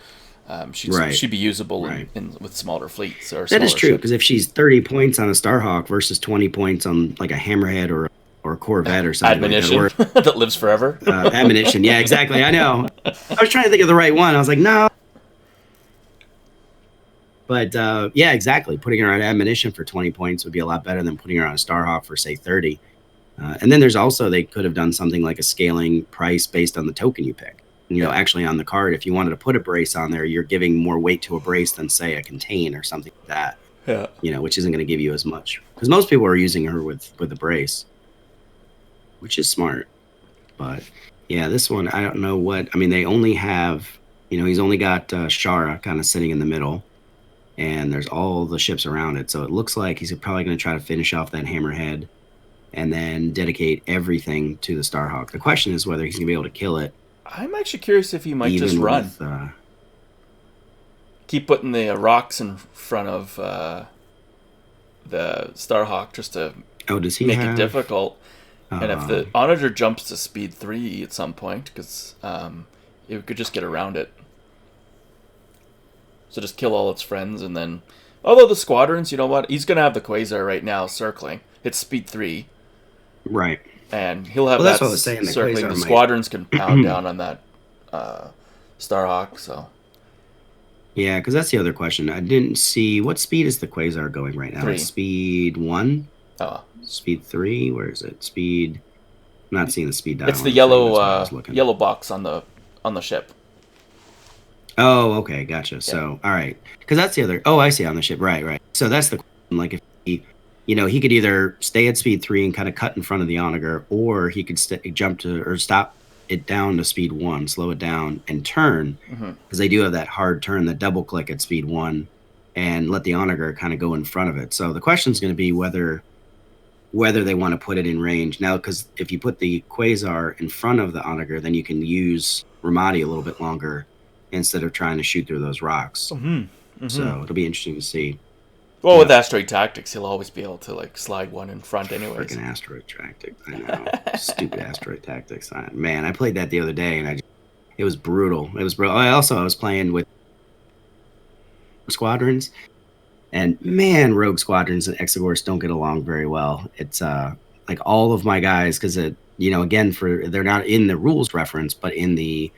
Right. She'd be usable Right. with smaller fleets or That is smaller true, ships. because if she's 30 points on a Starhawk versus 20 points on like a Hammerhead or a Corvette or something Admonition like that, that lives forever. or ammunition. Yeah, exactly. I know. I was trying to think of the right one. I was like, no. But yeah, exactly. Putting her on ammunition for 20 points would be a lot better than putting her on a Starhawk for, say, 30. And then there's also, they could have done something like a scaling price based on the token you pick. Actually on the card, if you wanted to put a brace on there, you're giving more weight to a brace than, say, a contain or something like that. Yeah. Which isn't going to give you as much. Because most people are using her with a brace, which is smart. But yeah, this one, I don't know what. I mean, they only have, he's only got Shara kind of sitting in the middle, and there's all the ships around it. So it looks like he's probably going to try to finish off that Hammerhead and then dedicate everything to the Starhawk. The question is whether he's going to be able to kill it. I'm actually curious if he might even just run. with, Keep putting the rocks in front of the Starhawk just to does he make have, it difficult. And if the Onager jumps to speed 3 at some point, because it could just get around it. So just kill all its friends, and then... Although the squadrons, you know what? He's going to have the Quasar right now circling. It's speed 3. Right. And he'll have That's that what I was saying, the circling. Quasar The might- squadrons can pound down on that Starhawk, so... Yeah, because that's the other question. I didn't see, what speed is the Quasar going right now? 3. It's speed 1? Oh. Speed 3? Where is it? Speed... I'm not seeing the speed dial. It's the on thing, that's why I was looking. yellow box on the ship. Oh, okay, gotcha. So, all right, because that's the other. Oh, I see, on the ship. Right. So that's the question. Like, if he, he could either stay at speed 3 and kind of cut in front of the Onager, or he could jump to or stop it down to speed 1, slow it down, and turn, because they do have that hard turn, the double click at speed 1, and let the Onager kind of go in front of it. So the question is going to be whether they want to put it in range now, because if you put the Quasar in front of the Onager, then you can use Ramadi a little bit longer instead of trying to shoot through those rocks. So it'll be interesting to see. Well, with Asteroid Tactics, he'll always be able to slide one in front anyways. Freaking Asteroid Tactics. I know. Stupid Asteroid Tactics. Man, I played that the other day, and it was brutal. It was brutal. I was playing with squadrons, and man, Rogue Squadrons and Exogorsk don't get along very well. It's like all of my guys, because again, they're not in the rules reference, but in the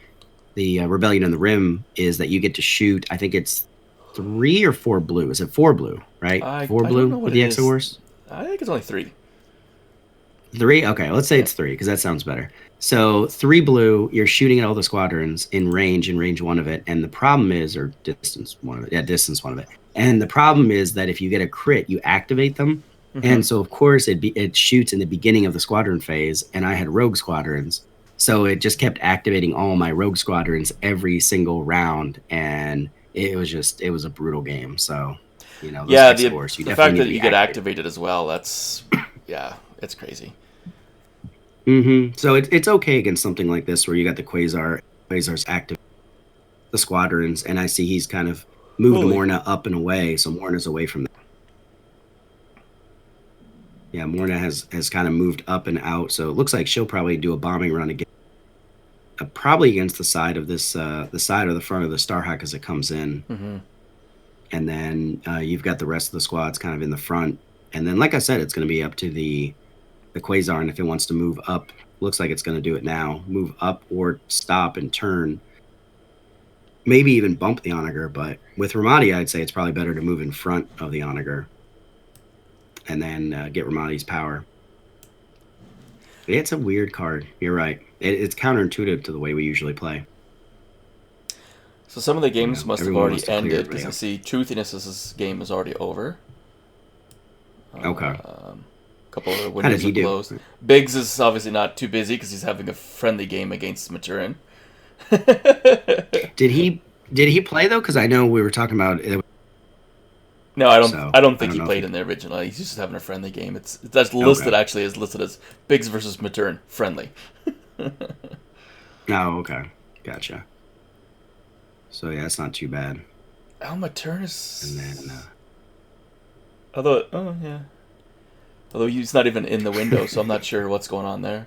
Rebellion in the Rim is that you get to shoot. I think it's 3 or 4 blue. Is it 4 blue? Right, 4 blue with the Exogorsk. I think it's only 3. 3? Okay, let's say it's 3 because that sounds better. So 3 blue, you're shooting at all the squadrons in range 1 of it, and the problem is, or distance 1 of it. Yeah, distance 1 of it. And the problem is that if you get a crit, you activate them. And so of course it shoots in the beginning of the squadron phase, and I had Rogue Squadrons. So it just kept activating all my Rogue Squadrons every single round, and it was a brutal game. So, those the fact that you get activated as well, that's, it's crazy. So it's okay against something like this where you got the Quasar's active the squadrons, and I see he's kind of moved Morna up and away, so Morna's away from that. Yeah, Morna has kind of moved up and out, so it looks like she'll probably do a bombing run again. Probably against the side of this, the side or the front of the Starhawk as it comes in. And then you've got the rest of the squads kind of in the front. And then, like I said, it's going to be up to the Quasar, and if it wants to move up, looks like it's going to do it now. Move up or stop and turn. Maybe even bump the Onager, but with Ramadi, I'd say it's probably better to move in front of the Onager and then get Ramadi's power. It's a weird card. You're right. It's counterintuitive to the way we usually play. So some of the games must have already ended, because yeah. I see Truthiness's game is already over. Okay. A couple of How windows did he are do? closed. Biggs is obviously not too busy because he's having a friendly game against Maturin. Did he play though? Because I know we were talking about it. No, I don't. So, I don't think I he don't know played in the original. He's just having a friendly game. That's listed actually is listed as Biggs versus Maturin friendly. Oh, okay, gotcha. So yeah, it's not too bad. Alma Turnus. And then Although, oh yeah. Although he's not even in the window, so I'm not sure what's going on there.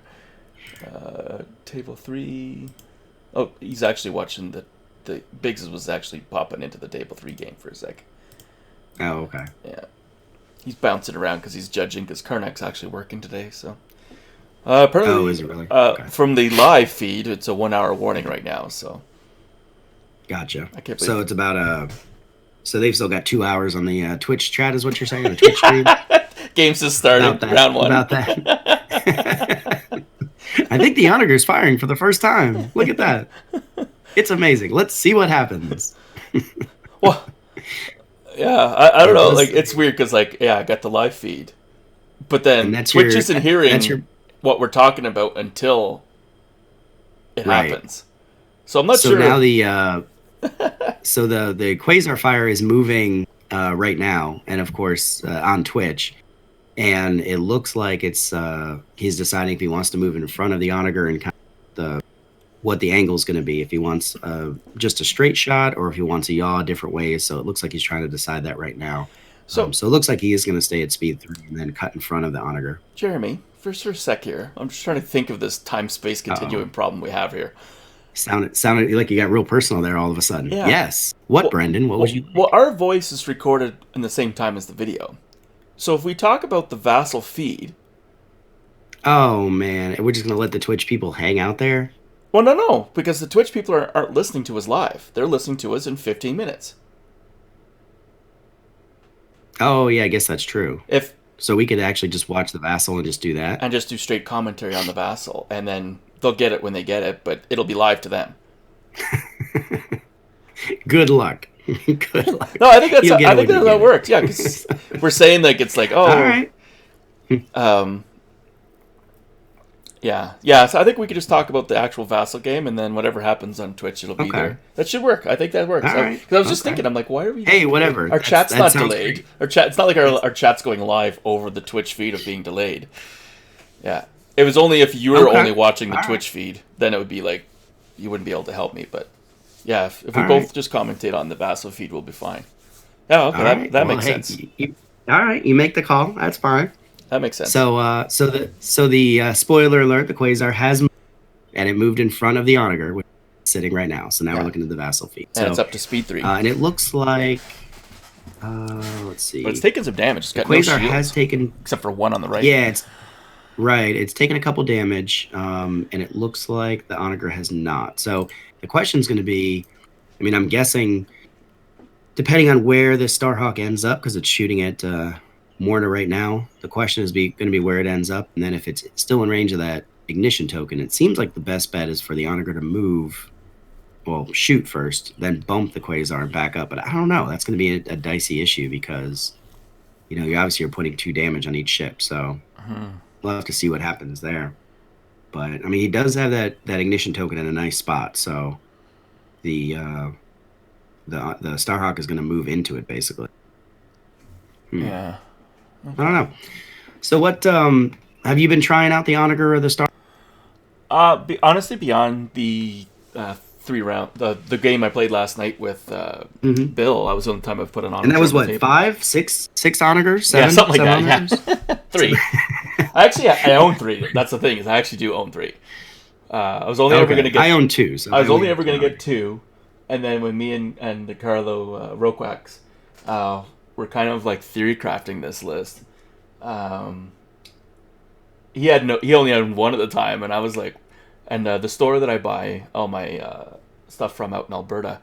Table 3. Oh, he's actually watching the Biggs was actually popping into the table 3 game for a sec. oh, okay. Yeah. He's bouncing around because he's judging because Karnak's actually working today, so. Apparently, Oh, is it really? Okay. From the live feed, it's a 1 hour warning right now, so. Gotcha. I can't believe So it's about so they've still got 2 hours on the Twitch chat, is what you're saying, or Twitch stream? Games just started, round 1. About that. I think the Onager's firing for the first time. Look at that. It's amazing. Let's see what happens. Well, yeah, I don't know. Like, it's weird because, like, yeah, I got the live feed, but then Twitch isn't hearing what we're talking about until it happens. So I'm not sure. So now the Quasar Fire is moving right now, and of course on Twitch. And it looks like it's he's deciding if he wants to move in front of the Onager and kind of what the angle is going to be. If he wants just a straight shot or if he wants a yaw different ways. So it looks like he's trying to decide that right now. So it looks like he is going to stay at speed 3 and then cut in front of the Onager. Jeremy, for a sec here, I'm just trying to think of this time-space continuum problem we have here. Sounded like you got real personal there all of a sudden. Yeah. Yes. What, Brendan? What would you? Well, our voice is recorded in the same time as the video. So if we talk about the Vassal feed... Oh, man. We're just going to let the Twitch people hang out there? Well, no. Because the Twitch people aren't listening to us live. They're listening to us in 15 minutes. Oh, yeah, I guess that's true. So we could actually just watch the Vassal and just do that? And just do straight commentary on the Vassal. And then they'll get it when they get it, but it'll be live to them. Good luck. Good luck. No, I think that's how that works. Yeah, because we're saying like it's like all right. Yeah. So I think we could just talk about the actual Vassal game, and then whatever happens on Twitch, it'll be there. That should work. I think that works. Because I was just thinking, I'm like, why are we? Hey, whatever. Our chat's not delayed. Great. It's not like our chat's going live over the Twitch feed of being delayed. Yeah, it was only if you were only watching the Twitch feed, then it would be like you wouldn't be able to help me, but. Yeah, if we both just commentate on the Vassal feed, we'll be fine. Yeah, okay, that makes sense. All right, you make the call. That's fine. That makes sense. So, the spoiler alert: the Quasar has moved, and it moved in front of the Onager, which is sitting right now. So now we're looking at the Vassal feed. And it's up to speed 3. And it looks like, let's see. But it's taken some damage. It's got Quasar has taken, except for 1 on the right. Yeah, it's right. It's taken a couple damage, and it looks like the Onager has not. So. The question is going to be, I mean, I'm guessing, depending on where the Starhawk ends up, because it's shooting at Morna right now, the question is going to be where it ends up. And then if it's still in range of that ignition token, it seems like the best bet is for the Onager to move, well, shoot first, then bump the Quasar and back up. But I don't know. That's going to be a dicey issue because, you're putting 2 damage on each ship. So we'll have to see what happens there. But I mean, he does have that ignition token in a nice spot, so the Starhawk is going to move into it basically. Yeah, okay. I don't know. So what have you been trying out the Onager or the Star? Honestly, beyond the 3 round, the game I played last night with Bill, that was the only time I've put an Onager. And that was what, 5, 6 Onagers? 7? Yeah, something like that. Yeah. 3. I own 3. That's the thing, is I actually do own 3. I was only ever going to get. I own 2. So I was only ever going to get 2, and then when me and Carlo Roquax were kind of like theory crafting this list, he only had 1 at the time, and I was like, and the store that I buy all my stuff from out in Alberta,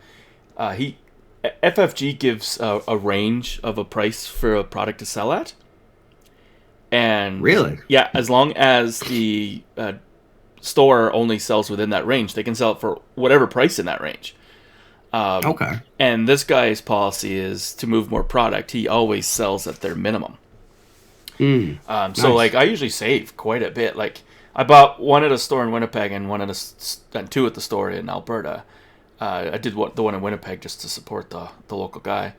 FFG gives a range of a price for a product to sell at. And really? Yeah, as long as the store only sells within that range, they can sell it for whatever price in that range. Okay. And this guy's policy is to move more product. He always sells at their minimum. Nice. So like I usually save quite a bit. Like I bought 1 at a store in Winnipeg and 2 at the store in Alberta. I did the one in Winnipeg just to support the local guy,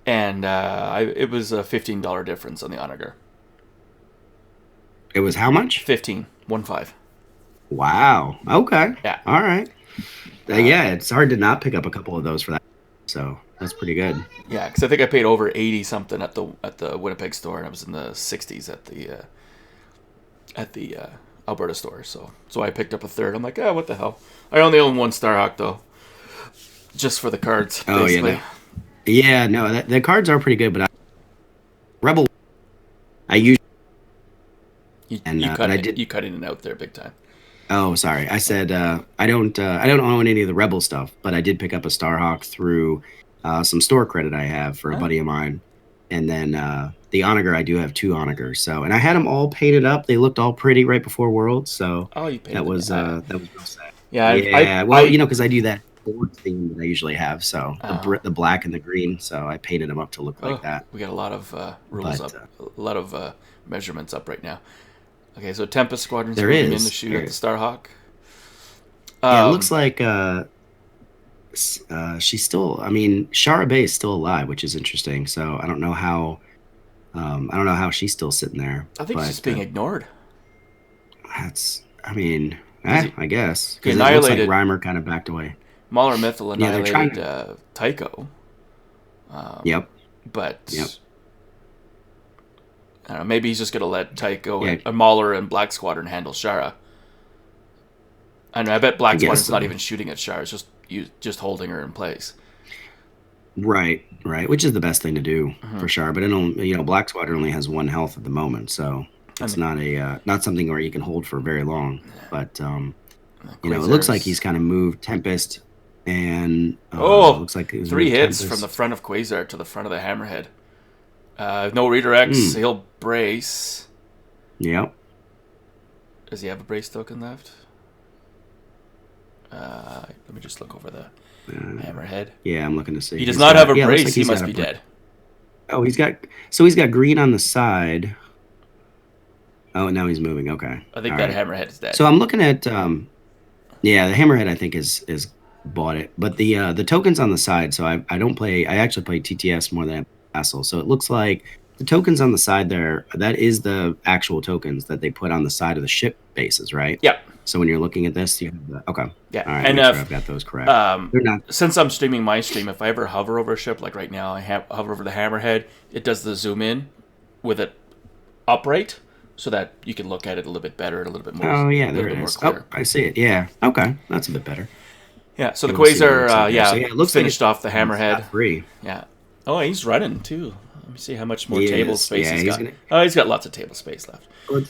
and it was a $15 difference on the Onager. It was how much? 15. Wow. Okay. Yeah. All right. Yeah, it's hard to not pick up a couple of those for that. So That's pretty good. Yeah, because I think I paid over 80 something at the Winnipeg store, and I was in the 60s at the Alberta store. So I picked up a third. I'm like, oh, what the hell? I only own one Starhawk though, just for the cards, Oh yeah, basically. no. Yeah, no, the cards are pretty good, but Rebel, I usually and but I did. You cut in and out there big time. Oh, sorry, I said I don't own any of the Rebel stuff, but I did pick up a Starhawk through some store credit I have for a Huh? buddy of mine, and then the Onager I do have two Onagers. So, and I had them all painted up. They looked all pretty right before Worlds, so Oh, you painted them. that was real sad. Yeah, Yeah, well, because I do that board theme that I usually have, so uh, the black and the green, so I painted them up to look like oh, that. we got a lot of rules But up, a lot of measurements up right now. Okay, so Tempest Squadron's there moving in to is. shoot at the Starhawk. Yeah, it Um, looks like she's still. I mean, Shara Bay is still alive, which is interesting. So I don't know how she's still sitting there. I think he's But just being ignored that's. I mean, because I guess he because it looks like annihilated Reimer kind of backed away. Mauler Mythil Yeah, they're trying. annihilated Tycho, Yep. but Yep. I don't know. Maybe he's just gonna let Tycho Yeah, and Mauler and Black Squadron handle Shara. I know. I bet I Black guess Squadron's not so. even shooting at Shara. It's just holding her in place. Right. Right. Which is the best thing to do Hmm. for sure. But Black Squadron only has one health at the moment, so And it's not a not something where you can hold for very long. But the it looks like he's Quasar's kind of moved Tempest, and oh, looks like he's three moved hits from the Tempest. front of Quasar to the front of the Hammerhead. No redirects. Mm, He'll brace. yep. Does he have a brace token left? Let me just look over the Uh, Hammerhead. yeah, I'm looking to see. He does not have a Yeah, it looks like brace. He he's got must a be dead. Oh, he's got green on the side. Oh, now he's moving. Okay. I think All that right. Hammerhead is dead. So I'm looking at yeah, the Hammerhead I think is bought it. But the tokens on the side, so I don't play I actually play TTS more than I play Castle. So it looks like the tokens on the side there, that is the actual tokens that they put on the side of the ship bases, right? Yeah, So when you're looking at this, you have the okay. yeah. All right, And make sure I've got those correct. They're not since I'm streaming my stream, if I ever hover over a ship, like right now, hover over the Hammerhead, it does the zoom in with it upright, so that you can look at it a little bit better and a Oh yeah, little there it bit more is. Oh, clear. I see it. Yeah. Okay, that's a bit better. Yeah. So the Able to see what it looks like Quasar, there. So yeah, it looks like finished off the it's Hammerhead. got three. Yeah. Oh, he's running too. Let me see how much more He table is. space Yeah, he's he's got. gonna. Oh, he's got lots of table space left. Well,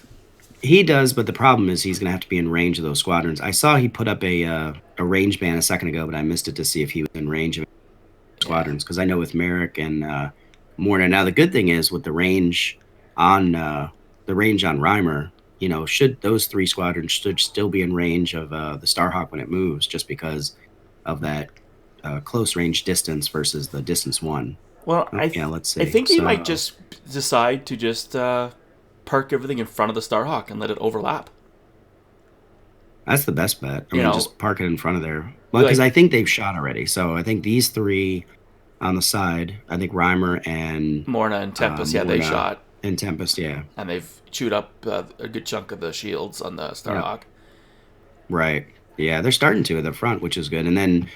he does, but the problem is he's gonna have to be in range of those squadrons. I saw he put up a range ban a second ago, but I missed it to see if he was in range of Yeah. squadrons because I know with Merrick and Morna. Now the good thing is with the range on Reimer, should those three squadrons should still be in range of the Starhawk when it moves, just because of that close range distance versus the distance one. Well, Oh, yeah, let's I see. think he might So just decide to just park everything in front of the Starhawk and let it overlap. that's the best bet. I You mean, know, just park it in front of there. Well, because like I think they've shot already. So I think these three on the side, I think Reimer and Morna and Tempest, yeah, they Morna shot and Tempest, yeah. and they've chewed up a good chunk of the shields on the Yep. Starhawk. Right. Yeah, they're starting to at the front, which is good. And then,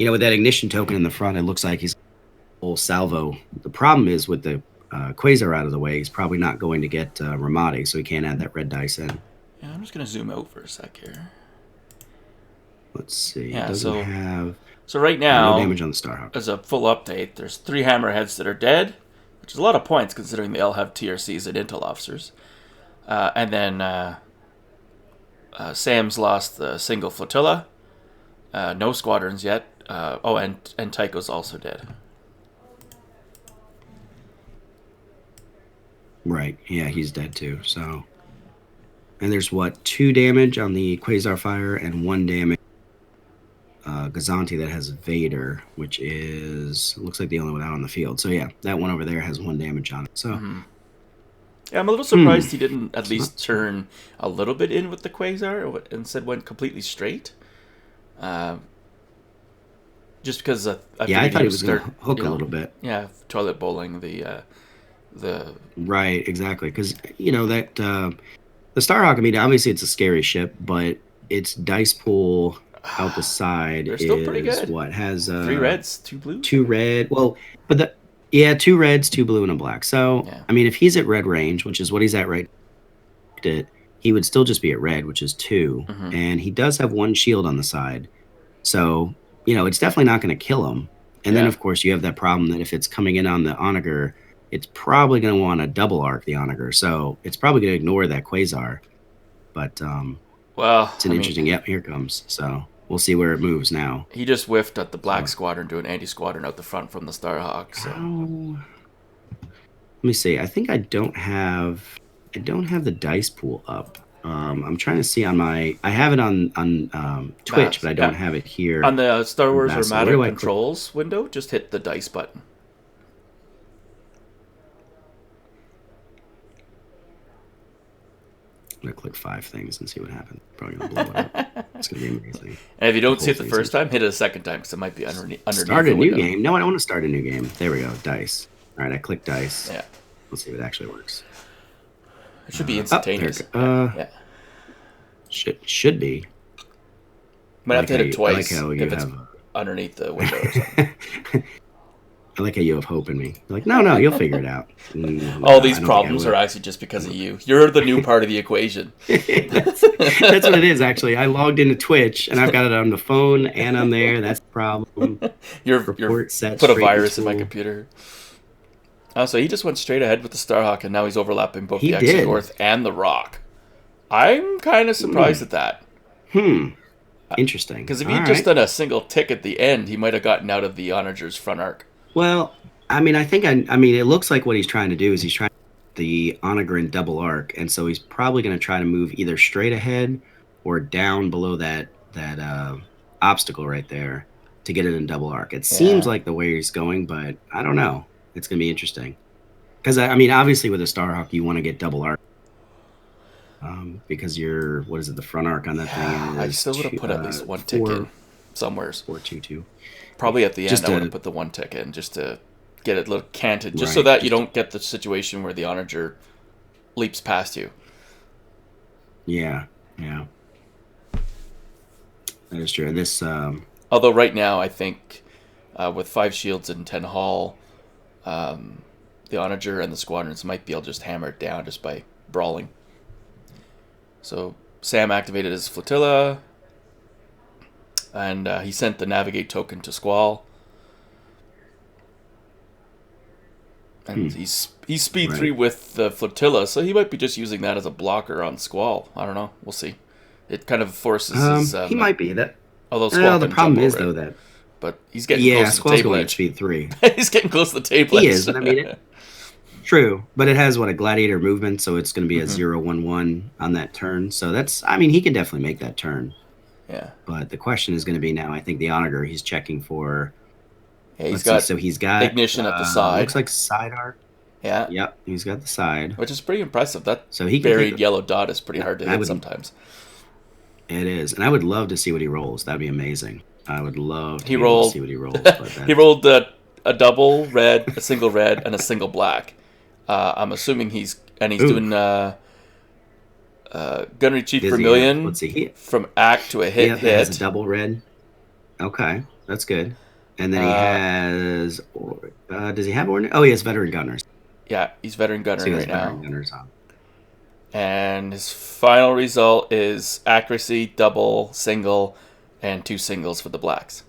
with that ignition token in the front, it looks like he's full salvo. The problem is with the Quasar out of the way, he's probably not going to get Ramadi, so he can't add that red dice in. Yeah, I'm just gonna zoom out for a sec here. Let's see. Yeah, It doesn't have so right no now, damage on the Starhawk. as a full update, there's 3 Hammerheads that are dead, which is a lot of points considering they all have TRCs and intel officers. And then Sam's lost the single flotilla. No squadrons yet. And Tycho's also dead. Right. Yeah, he's dead too. So, and there's 2 damage on the Quasar Fire and 1 damage Gazanti that has Vader, which looks like the only one out on the field. So yeah, that one over there has 1 damage on it. So Yeah, I'm a little surprised hmm, he didn't at it's not. least turn a little bit in with the Quasar or instead went completely straight. Uh, just because I Yeah, I figured thought he he would was going start, to hook a little bit. yeah, toilet bowling the Right, exactly. Because that the Starhawk. I mean, obviously it's a scary ship, but its dice pool out the side They're still pretty is good. what has 3 reds, 2 blues. 2 red. Well, but the yeah, 2 reds, 2 blue, and a black. So Yeah. I mean, if he's at red range, which is what he's at right, he would still just be at red, which is 2, Mhm. and he does have 1 shield on the side. So it's definitely not going to kill him. And then Yeah. of course you have that problem that if it's coming in on the Onager, it's probably going to want to double arc the Onager. So it's probably going to ignore that Quasar. But Well, it's an interesting. Yep, here it comes. So we'll see where it moves now. he just whiffed at the black squadron doing anti-squadron out the front from the Starhawk. So let me see. I think I don't have the dice pool up. I'm trying to see on my. I have it on Twitch, but I don't have it here. On the Star Wars Massive. Armada Where do I controls window, just hit the dice button. I'm gonna click 5 things and see what happens. Probably gonna blow it up. It's gonna be amazing. And if you don't see Whole it the thing first time, hit it a second time because it might be underneath. Start the a new window. game. No, I don't want to start a new game. There we go. Dice. All right, I click dice. Yeah, Let's see if it actually works. it should be instantaneous. Yeah. Should be. Might have to hit it twice I like how you if it's have. underneath the window or something. I like how you have hope in me. You're like, no, you'll figure it out. All these problems are actually just because of you. You're the new part of the equation. That's what it is, actually. I logged into Twitch, and I've got it on the phone and on there. That's the problem. You're Report set put a straight virus in my tool. computer. Oh, so he just went straight ahead with the Starhawk, and now he's overlapping both He the did. Exogorth and the Rock. I'm kind of surprised at that. Interesting. Because if All he'd right. just done a single tick at the end, he might have gotten out of the Onager's front arc. Well, I mean, it looks like what he's trying to do is he's trying to the Onager in double arc, and so he's probably going to try to move either straight ahead or down below that obstacle right there to get it in double arc. It seems like the way he's going, but I don't know. It's going to be interesting. Because, I mean, obviously with a Starhawk, you want to get double arc. Because the front arc on that thing is I still would have put at least one tick in somewheres. 422. Probably at the end, Just I would to- have put the one tick in just to get it a little canted, just so Right, that you don't get the situation where the Onager leaps past you. Yeah. That is true. This, Although right now, I think with 5 shields and 10 hull, the Onager and the squadrons might be able to just hammer it down just by brawling. So Sam activated his flotilla, and he sent the navigate token to Squall. And he's speed 3 with the flotilla, so he might be just using that as a blocker on Squall. I don't know. We'll see. It kind of forces his... he might be that. Although Squall Well, the can problem jump is over it. though that But he's getting close to the Squall's table going at edge. speed 3. He's getting close to the table edge. He is, but I mean, true. But it has a gladiator movement, so it's going to be a 0-1-1 on that turn. So he can definitely make that turn. Yeah. But the question is going to be now. I think the Onager he's checking for. Yeah, he's Let's got see, so he's got ignition at the side. Looks like side arc. Yeah. Yep, he's got the side. Which is pretty impressive. That So he can buried take- yellow dot is pretty hard to I hit would- sometimes. It is, and I would love to see what he rolls. That'd be amazing. I would love to He be able to rolled- see what he rolls. But He rolled a double red, a single red, and a single black. I'm assuming he's doing Gunnery Chief Vermilion Let's see. from act to a hit. It has a double red. Okay, that's good. And then he has. Does he have ordnance? Oh, he has veteran gunners. Yeah, he's veteran gunner So he has right now. veteran gunners on. And his final result is accuracy, double, single, and 2 singles for the blacks.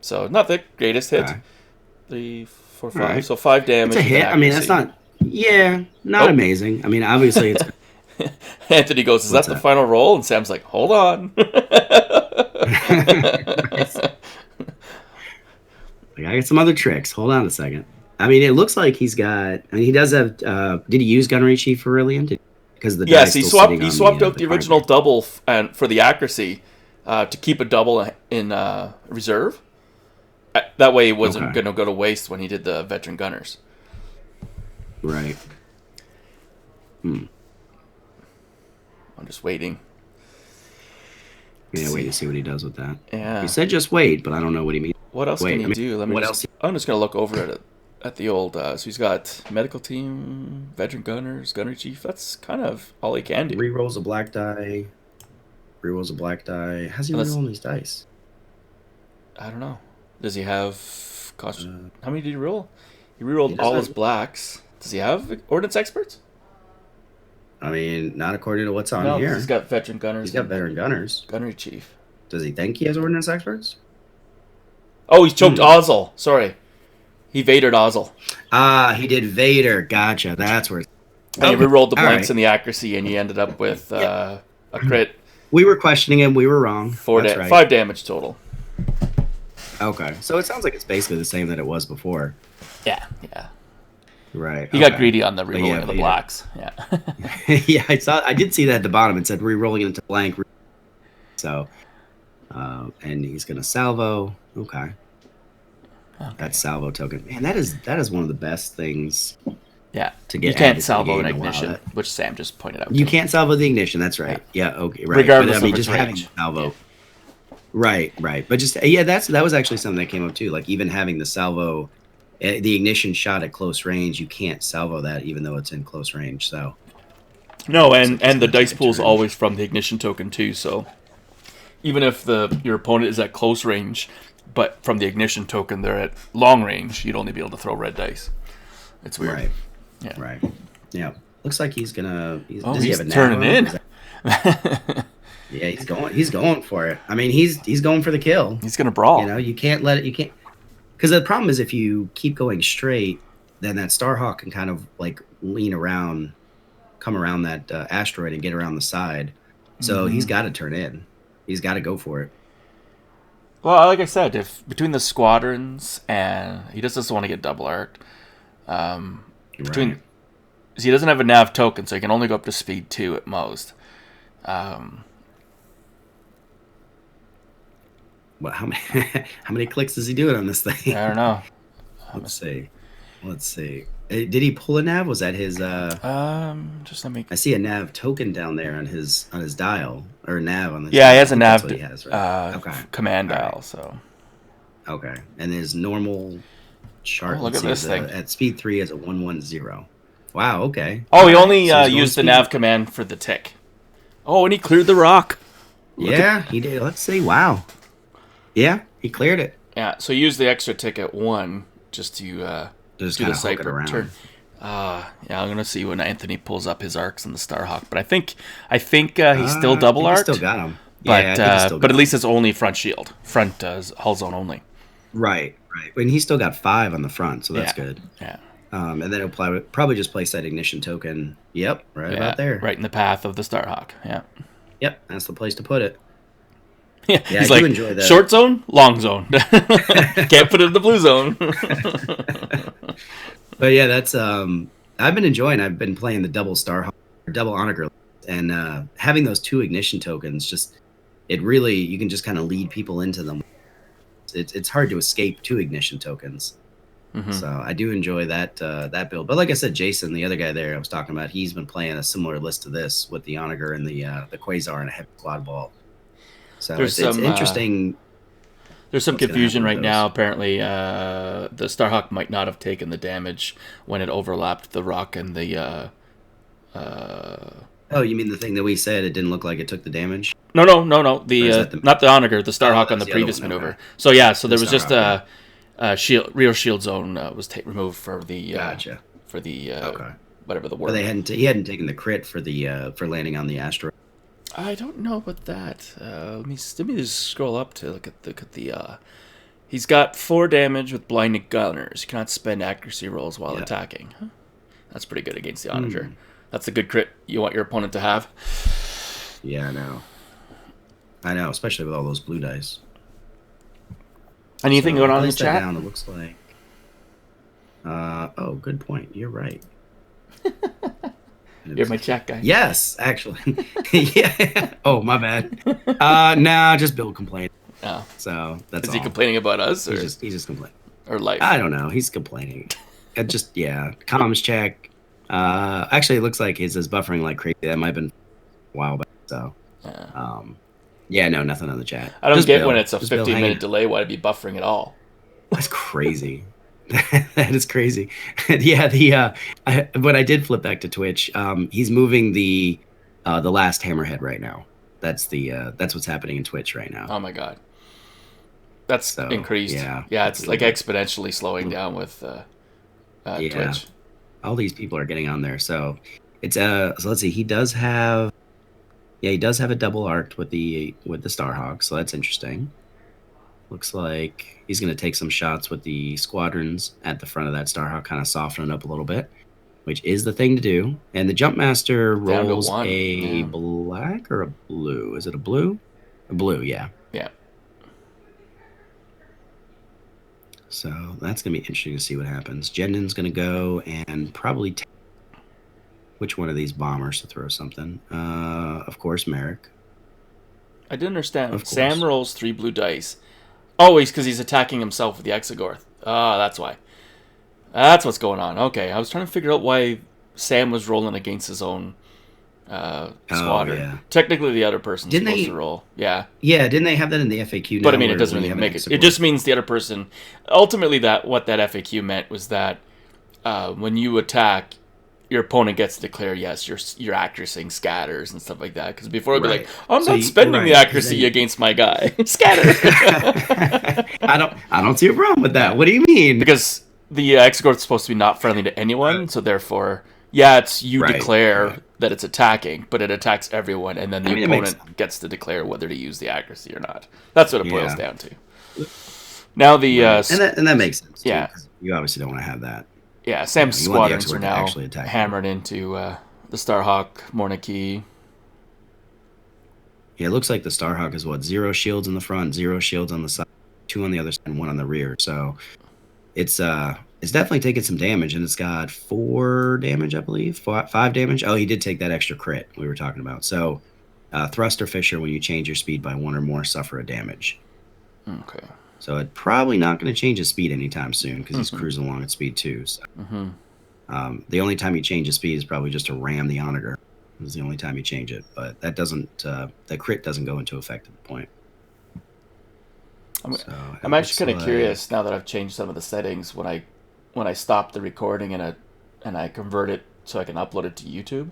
So not the greatest hit. Okay. 3, 4, 5. Right. So 5 damage. It's a with hit. I mean, that's accuracy. not. Yeah, not Oh. amazing. I mean, obviously it's. Anthony goes, "Is What's that the that? final roll?" And Sam's like, "Hold on." I got some other tricks. Hold on a second. I mean, it looks like he's got. I mean, he does have. Did he use Gunnery Chief Aurelian? Because the Yes, dice he still swapped. sitting He on swapped out the card original deck. double and for the accuracy to keep a double in reserve. That way, it wasn't Okay. going to go to waste when he did the veteran gunners. Right. I'm just waiting. Yeah, wait to see what he does with that. Yeah. He said just wait, but I don't know what he means. What else Wait, can he I mean, do? Let me what just, else? I'm just going to look over at it at the old. So he's got medical team, veteran gunners, gunnery chief. That's kind of all he can do. Rerolls a black die. Rerolls a black die. How's he Unless- rerolling these dice? I don't know. Does he have cost? Uh, How many did he roll? He he rerolled all doesn't his have, blacks. Does he have Ordnance Experts? I mean, not according to what's on No, because here. he's got Veteran He's Gunners got and veteran gunners. Gunnery Chief. Does he think he has ordnance experts? Oh, he's choked Hmm. Ozzel. Sorry. He Vadered Ozzel. Ah, he did Vader. Gotcha. That's where. And he Okay. rerolled the All blanks right. and the accuracy, and he ended up with Yep. a crit. We were questioning him. We were wrong. That's right. 5 damage total. Okay. So it sounds like it's basically the same that it was before. Yeah. Right. He got greedy on the rerolling yeah, of the Vader. blacks. Yeah. Yeah, I did see that at the bottom. It said re-rolling into blank. So, and he's gonna salvo. Okay. That salvo token. Man, that is one of the best things Yeah. to get. You can't added to the salvo an game. Wow, ignition, that- which Sam just pointed out. You can't salvo the ignition. That's right. Yeah. Okay. Right. Regardless but, I mean, of its just having range. salvo. Yeah. Right. But just yeah, that was actually something that came up too. Like even having the salvo, the ignition shot at close range, you can't salvo that even though it's in close range. So No, So and just the gonna dice take a pool's turn. always from the ignition token too. So even if your opponent is at close range, but from the ignition token they're at long range, you'd only be able to throw red dice. It's weird. right. Yeah. Right. Yeah. Looks like he's gonna. Oh, does he he's have a turning nav on him? in. Is that- yeah, he's going. He's going for it. I mean, he's going for the kill. He's gonna brawl. You know, you can't let it. You can't. Because the problem is if you keep going straight, then that Starhawk can kind of like lean around, come around that asteroid and get around the side. So he's got to turn in. He's got to go for it. Well, like I said, if between the squadrons and he just want to get double arced. Between Right. so he doesn't have a nav token, so he can only go up to speed 2 at most. Well, how many how many clicks is he doing on this thing? I don't know. Let's see. Did he pull a nav? Was that his? Just let me. I see a nav token down there on his dial or a nav on the. Yeah, he has a That's nav what he has, right? Okay. command All right. dial. So Okay, and his normal chart. Oh, look let's at this see, thing. at speed 3 is a 110. Wow. Okay. oh, he All right, only so he's going used the speed. nav command for the tick. Oh, and he cleared the rock. Yeah, he did. Let's see. Wow. Yeah, he cleared it. Yeah, so he used the extra tick at 1 just to Just do kind the of hook it cyber around. turn. Yeah, I'm gonna see when Anthony pulls up his arcs in the Starhawk, but I think he's still double I think arced. he still got him. But yeah, I think he still but got at least it's only front shield, front hull zone only. him. Right. And he's still got 5 on the front, so that's Yeah. good. Yeah, And then he'll probably just place that ignition token. Yep, right about there. right in the path of the Starhawk. Yeah, Yep, that's the place to put it. yeah. Yeah, He's I do like enjoy that. short zone, long zone. Can't put it in the blue zone. But yeah, that's I've been enjoying. I've been playing the double onager, and having those 2 ignition tokens just it really you can just kind of lead people into them. It's hard to escape 2 ignition tokens. Mhm. So I do enjoy that build. But like I said, Jason, the other guy there I was talking about, he's been playing a similar list to this with the onager and the Quasar and a heavy squad ball. So There's it's some, interesting. There's some What's gonna confusion happen right with now. those? Apparently, the Starhawk might not have taken the damage when it overlapped the rock and the. Oh, you mean the thing that we said it didn't look like it took the damage? No. Or is that the- Not the Onager, the Starhawk Oh, on the that's the other previous one, maneuver. okay. So yeah, so there The was just Starhawk, shield, rear shield zone was removed for the Gotcha. for the Okay. whatever the But word. he hadn't taken the crit for the for landing on the asteroid. I don't know about that. Let me just scroll up to look at the. He's got 4 damage with blinded gunners. You cannot spend accuracy rolls while Yeah. attacking. Huh. That's pretty good against the Onager. That's a good crit you want your opponent to have. Yeah, I know, especially with all those blue dice. Anything So going on in the place that chat? Down, it looks like. Oh, good point. You're right. You're my chat guy. Yes, actually. Yeah. Oh, my bad. Nah, just Bill complained. Oh. So that's Is he all. complaining about us or, He's just complaining. or life? I don't know. He's complaining. It just comms check. Actually, it looks like his is buffering like crazy. That might have been a while back. So, no, nothing on the chat. I don't Just get Bill. when it's a Just Bill 15-minute hanging. delay. Why to be buffering at all? That's crazy. That is crazy. Yeah, when I did flip back to Twitch, he's moving the last hammerhead right now. That's what's happening in Twitch right now. Oh my god. That's So increased. yeah, Yeah, it's a it's little like bit. exponentially slowing down with Yeah, Twitch. all these people are getting on there. So it's so let's see. He does have he does have a double arc with the Starhawk, so that's interesting. Looks like he's going to take some shots with the squadrons at the front of that Starhawk, kind of soften it up a little bit, which is the thing to do. And the Jumpmaster Down to rolls one. a Yeah. black or a blue. Is it a blue? A blue, yeah. Yeah. So that's going to be interesting to see what happens. Jendon's going to go and probably take which one of these bombers to throw something. Of course, Merrick. I didn't understand. Of Sam course. rolls 3 blue dice. Always because he's attacking himself with the Exegorth. Ah, that's why. That's what's going on. Okay, I was trying to figure out why Sam was rolling against his own Oh, squadron. yeah. Technically, the other person's Didn't supposed they? to roll. Yeah. Yeah, didn't they have that in the FAQ But I now? mean, it Where doesn't when you really have make an it. extra It just means the other person. Ultimately, that what that FAQ meant was that when you attack, your opponent gets to declare yes, your accuracy scatters and stuff like that. Because before it'd be like, right. I'm So not spending the right, because accuracy then against my guy. Scatter. I don't see a problem with that. Yeah. What do you mean? Because the Exegorth is supposed to be not friendly to anyone, so therefore, yeah, it's you Right. declare Right. that it's attacking, but it attacks everyone, and then I the mean, it makes opponent gets to declare whether to use the accuracy or not. That's what it boils yeah. down to. Now the Right. And that makes sense too. yeah, 'Cause you obviously don't want to have that. yeah, Sam's You want the squadrons are Exort to now actually attack. hammered into the Starhawk, Morniki. Yeah, it looks like the Starhawk is what 0 shields in the front, 0 shields on the side, 2 on the other side, and 1 on the rear. So it's definitely taking some damage, and it's got 4 damage, I believe, 5 damage. Oh, he did take that extra crit we were talking about. So Thruster Fisher, when you change your speed by 1 or more, suffer a damage. Okay. So it's probably not going to change his speed anytime soon because he's cruising along at speed 2. So the only time you change his speed is probably just to ram the Onager. Is the only time you change it, but that doesn't the crit doesn't go into effect at the point. So I'm actually kind of curious now that I've changed some of the settings when I stop the recording and I convert it so I can upload it to YouTube.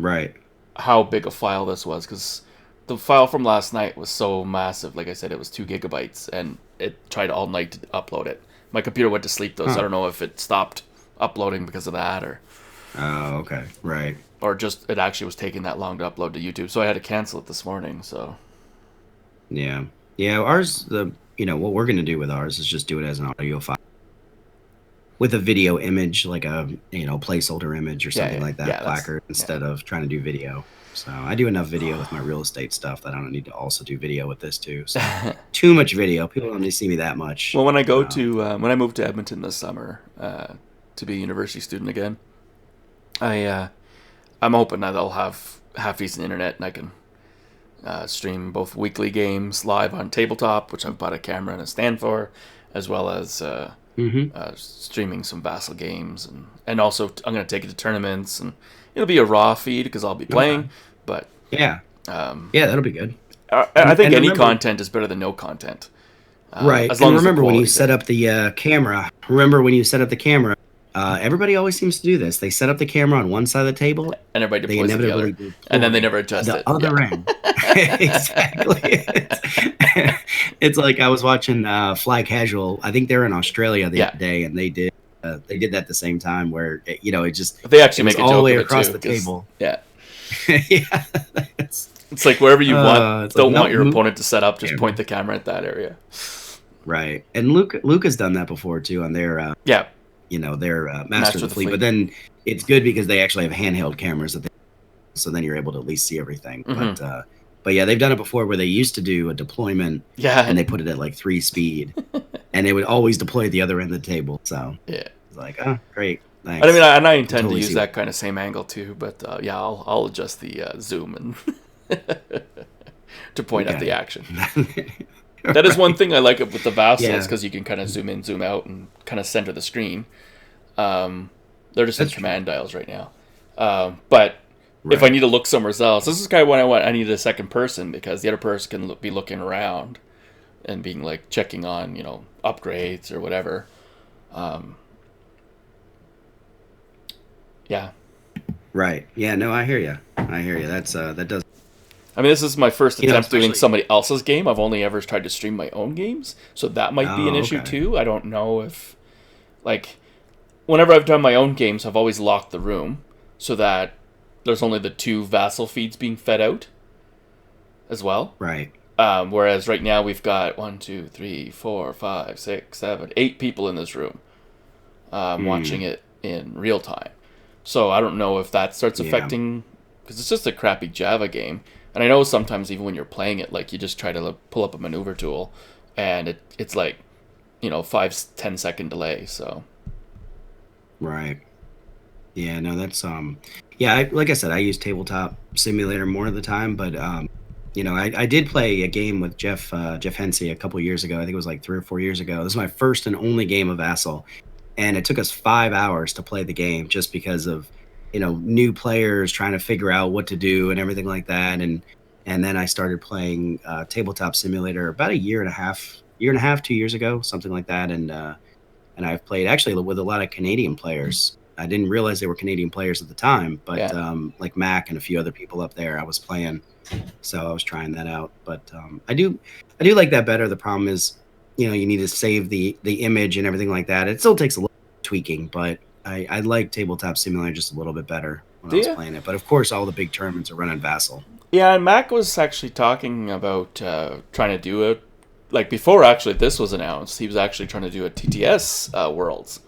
Right. How big a file this was, because the file from last night was so massive. Like I said, it was 2 gigabytes, and it tried all night to upload it. My computer went to sleep though, so I don't know if it stopped uploading because of that, Oh, okay. Right. or just it actually was taking that long to upload to YouTube. So I had to cancel it this morning. So Yeah. Yeah. Ours, what we're gonna do with ours is just do it as an audio file with a video image, like a placeholder image or something like that, yeah, placard, instead of trying to do video. So I do enough video with my real estate stuff that I don't need to also do video with this too. So too much video. People don't need to see me that much. Well, when I go to when I move to Edmonton this summer to be a university student again, I'm hoping that I'll have half decent internet and I can stream both weekly games live on tabletop, which I've bought a camera and a stand for, as well as streaming some Vassal games, and also I'm going to take it to tournaments, and it'll be a raw feed because I'll be playing. Okay. But Yeah. Yeah, that'll be good. I think And any remember- content is better than no content. Right. As long And as the remember when you quality's set there. up the camera. Remember when you set up the camera. Everybody always seems to do this. They set up the camera on one side of the table. And everybody They deploys it the inevitably other, deploy and then they never adjust the it. other Yeah. end. Exactly. It's like I was watching Fly Casual. I think they're in Australia the Yeah. other day, and they did that the same time where it just They actually it was make a all joke the way of it across too, the 'cause- table. Yeah, Yeah. it's like wherever you want. It's like, Don't no, want your move- opponent to set up. Just camera. point the camera at that area. Right. And Luke has done that before too on their Yeah, their Master of the Fleet. But then it's good because they actually have handheld cameras so then you're able to at least see everything. Mhm. But yeah, they've done it before where they used to do a deployment yeah, and they put it at like 3 speed, and they would always deploy at the other end of the table. So yeah. it's like, oh, great, thanks. I mean, I intend totally to use see that kind of same angle too, but yeah, I'll adjust the zoom and to point out Okay. the action. That is one thing I like with the Vassals, Yeah. because you can kind of zoom in, zoom out, and kind of center the screen. They're just in That's true. command dials right now. But if I Right. need to look somewhere else, this is kind of what I want. I need a second person because the other person can be looking around and being like checking on upgrades or whatever. Yeah. Right. Yeah. No, I hear you. That's that does. I mean, this is my first attempt doing especially. somebody else's game. I've only ever tried to stream my own games, so that might be an Oh, issue okay. too. I don't know if, like, whenever I've done my own games, I've always locked the room so that there's only the two vassal feeds being fed out as well. Right. Whereas right now we've got 8 people in this room watching it in real time. So I don't know if that starts Yeah. affecting, because it's just a crappy Java game. And I know sometimes even when you're playing it, like you just try to pull up a maneuver tool, and it's like, 5-10 second delay. So Right. Yeah, no, that's yeah, like I said, I use Tabletop Simulator more of the time, but I did play a game with Jeff Hensey a couple years ago. I think it was like 3 or 4 years ago. This is my first and only game of Vassal, and it took us 5 hours to play the game just because of new players trying to figure out what to do and everything like that. And then I started playing Tabletop Simulator about a year and a half, 2 years ago, something like that. And I've played actually with a lot of Canadian players. I didn't realize they were Canadian players at the time, but yeah, like Mac and a few other people up there, I was playing, so I was trying that out. But I do like that better. The problem is, you need to save the image and everything like that. It still takes a little tweaking, but I like Tabletop Simulator just a little bit better when I was yeah, playing it. But of course, all the big tournaments are running Vassal. yeah. And Mac was actually talking about trying to do it. Like before, actually, this was announced. He was actually trying to do a TTS Worlds.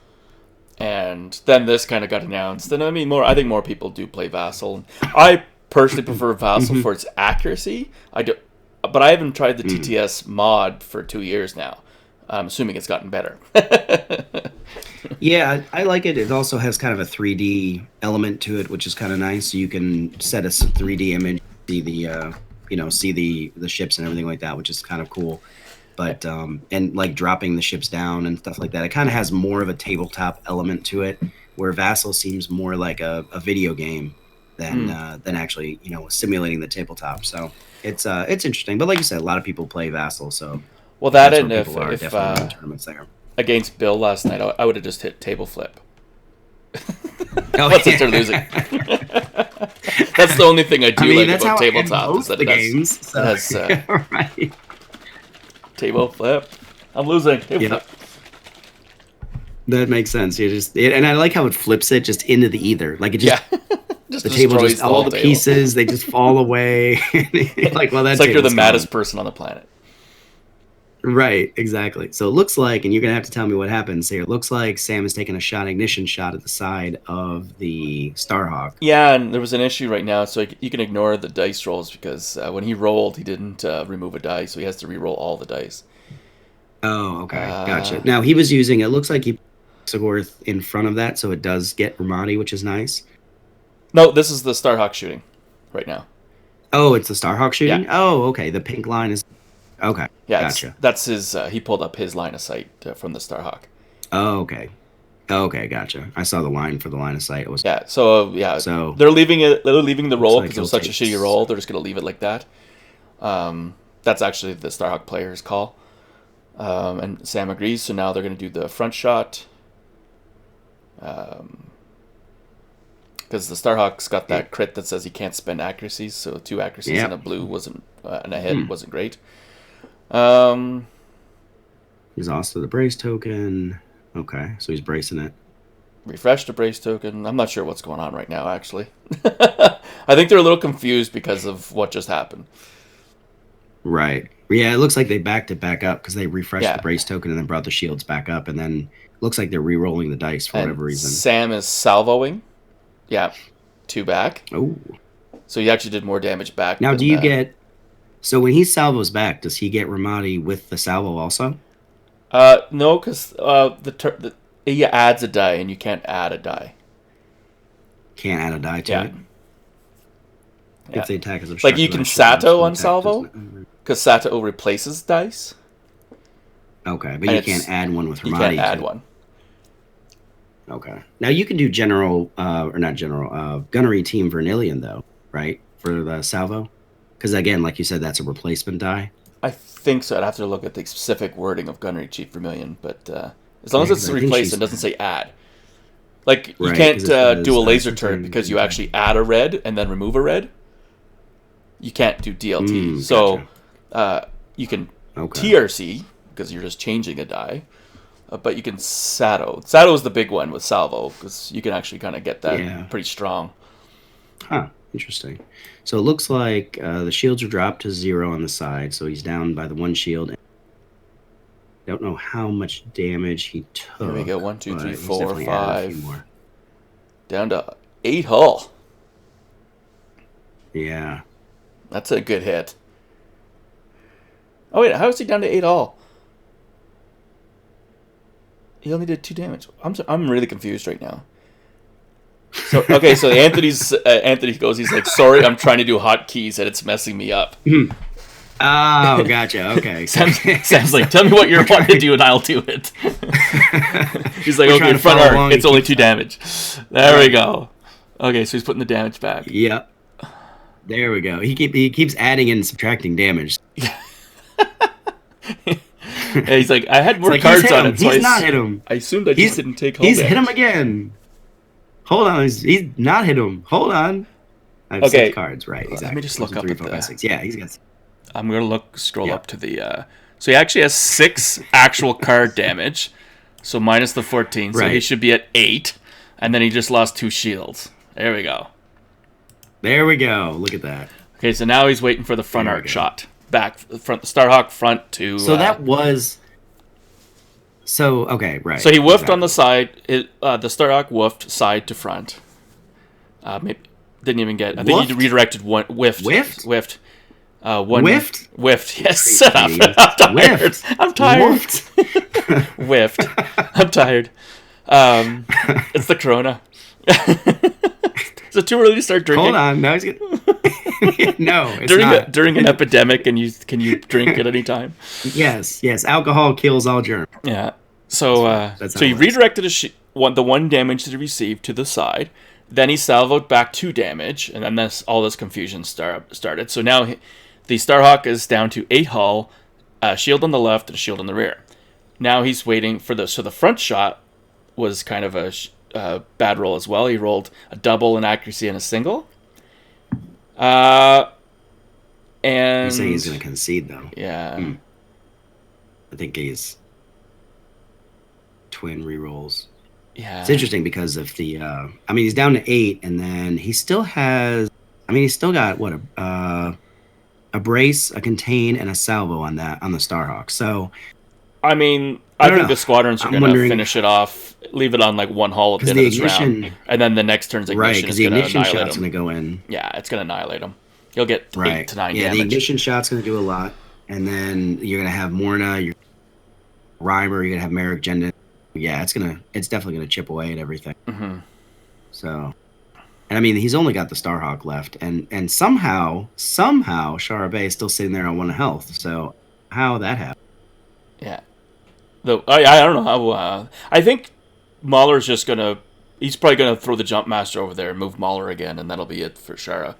And then this kind of got announced, and I mean, I think more people do play Vassal. I personally prefer Vassal for its accuracy. But I haven't tried the TTS mod for 2 years now. I'm assuming it's gotten better. Yeah, I like it. It also has kind of a 3D element to it, which is kind of nice. You can set a 3D image, see the ships and everything like that, which is kind of cool. But and like dropping the ships down and stuff like that, it kind of has more of a tabletop element to it, where Vassal seems more like a video game than actually simulating the tabletop. So it's interesting. But like you said, a lot of people play Vassal, so Well, that that's where and if people are definitely running tournaments there. against Bill last night, I would have just hit table flip. Oh, What's it they're losing? That's the only thing I do like that's about how I end tabletop is most that the it games. So. has Right. table flip. I'm losing. Table Yeah. flip. That makes sense. And I like how it flips it just into the ether. Like it just Yeah, just the table, destroys just all the table. pieces, they just fall away. Like, well, that's It's like you're the maddest person on the planet. Right, exactly. So it looks like, and you're gonna have to tell me what happens here. It looks like Sam is taking a ignition shot at the side of the Starhawk. Yeah, and there was an issue right now, so you can ignore the dice rolls because when he rolled, he didn't remove a die, so he has to re-roll all the dice. Oh, okay, gotcha. Now he was using. It looks like he put Sigurth in front of that, so it does get Ramadi, which is nice. No, this is the Starhawk shooting right now. Oh, it's the Starhawk shooting. Yeah. Oh, okay. The pink line is okay. Yeah, Gotcha. that's his. He pulled up his line of sight from the Starhawk. Oh, okay. Okay, gotcha. I saw the line for the line of sight. It was Yeah, so So- they're leaving it. They're leaving the roll like because it was he'll such a take- shitty roll. They're just gonna leave it like that. That's actually the Starhawk player's call, and Sam agrees. So now they're gonna do the front shot. Because the Starhawk's got that crit that says he can't spend accuracies, so 2 accuracies Yep. and a blue wasn't and a hit wasn't great. Um, He's also the brace token. Okay, so he's bracing it. refresh the brace token. I'm not sure what's going on right now, actually. I think they're a little confused because of what just happened. Right. Yeah, it looks like they backed it back up because they refreshed Yeah. the brace token and then brought the shields back up, and then looks like they're re-rolling the dice for And whatever reason. Sam is salvoing. Yeah, 2 back. Oh. So he actually did more damage back. Now, than, do you get... So when he salvos back, does he get Ramadi with the salvo also? No, because he adds a die, and you can't add a die. Can't add a die to Yeah. it? Yeah. If they attack as a Like, you can Sato on salvo? Because Sato replaces dice. Okay, but And you can't add one with Ramadi. You can't add to- one. Okay. Now you can do general, or not general, gunnery team Vernilion though, right? For the salvo, because again, like you said, that's a replacement die. I think so. I'd have to look at the specific wording of Gunnery Chief Vermilion, but as long as Yeah, it's 'cause I think replaced, she's- it doesn't say add. Like, you Right, can't 'cause it says, do a laser turn something- because you actually add a red and then remove a red. You can't do DLT. So you can TRC, because you're just changing a die. But you can Sato. Sato is the big one with Salvo, because you can actually kind of get that pretty strong. Huh, interesting. So it looks like the shields are dropped to 0 on the side, so he's down by the 1 shield. Don't know how much damage he took. Here we go, 1, 2, 3, but he's 4, definitely added a few 5. more. Down to 8 hull. Yeah. That's a good hit. Oh wait, how is he down to 8 hull? He only did 2 damage. I'm really confused right now. So okay, so Anthony goes. He's like, "Sorry, I'm trying to do hotkeys and it's messing me up." Oh, gotcha. Okay. Sam's like, "Tell me what you're wanting to do and I'll do it." He's like, "Okay, front arc. It's only 2 damage." There we go. Okay, so he's putting the damage back. Yep. There we go. He keeps adding and subtracting damage. Yeah, he's like, I had more cards on it, so he's not hit him. I assumed I just didn't take hull He's damage. hit him again. Hold on, he's not hit him. Hold on. I have 6 cards, right? Exactly. Let me just look up 3, at 4, the. 5, 6. Yeah, he's got. I'm gonna scroll up to the. So he actually has 6 actual card damage, so minus the 14, so he should be at 8, and then he just lost 2 shields. There we go. There we go. Look at that. Okay, so now he's waiting for the front arc shot. Back front, Starhawk front to. So that was. So okay, right. So he woofed on the side. The Starhawk woofed side to front. Maybe didn't even get. I think he redirected one. Whiffed. Whiffed. Whiffed. Whiffed. Yes. Shut up. I'm tired. Whiffed. I'm tired. Whiffed. I'm tired. It's the Corona. Is it too early to start drinking? Hold on. Now he's getting. No, it's not. During an epidemic, can you drink at any time? Yes. Alcohol kills all germs. Yeah. So he redirected the 1 damage that he received to the side. Then he salvoed back 2 damage, and then all this confusion started. So now the Starhawk is down to 8 hull, a shield on the left and a shield on the rear. Now he's waiting for the front shot was kind of a bad roll as well. He rolled a double in accuracy and a single. And You're saying he's going to concede, though. Yeah. I think he's twin rerolls. Yeah. It's interesting because of the. He's down to 8, and then he still has. He's still got what a brace, a contain, and a salvo on the Starhawk. So. I think the squadrons are going to finish it off, leave it on like 1 hull at the end of this round, and then the next turn's ignition is going to annihilate him. Right, because the ignition shot's going to go in. Yeah, it's going to annihilate him. He'll get 8 to 9 damage. Yeah, the ignition shot's going to do a lot, and then you're going to have Morna, your Reimer, you're going to have Merrick Jendon. Yeah, it's definitely going to chip away at everything. Mm-hmm. So, and he's only got the Starhawk left, and somehow Shara Bay is still sitting there on 1 health. So, how that happened? Yeah. Though I don't know how. I think Mahler's just gonna. He's probably gonna throw the jump master over there and move Mahler again, and that'll be it for Shara.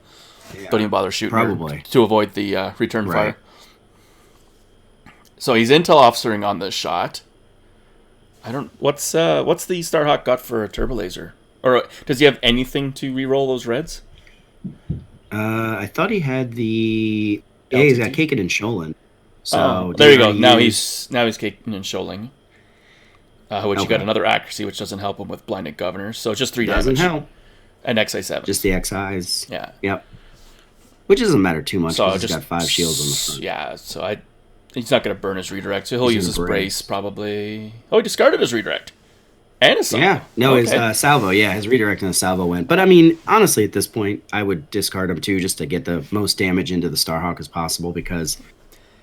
Yeah, don't even bother shooting probably her to avoid the return fire. So he's intel officering on this shot. I don't. What's the Starhawk got for a turbo laser? Or does he have anything to re-roll those reds? I thought he had the. Yeah, he's got Kaken and Sholin. So there you go. Now he's Kaken and Sholing. Which you got another accuracy, which doesn't help him with blinded governors. So just 3 damage. Doesn't help. And XI7. Just the XIs. Yeah. Yep. Which doesn't matter too much because he's got 5 shields on the front. Yeah, so he's not going to burn his redirect, so he'll use his brace probably. Oh, he discarded his redirect. And his salvo. Yeah. No, his salvo. Yeah, his redirect and his salvo went. But honestly, at this point, I would discard him too just to get the most damage into the Starhawk as possible because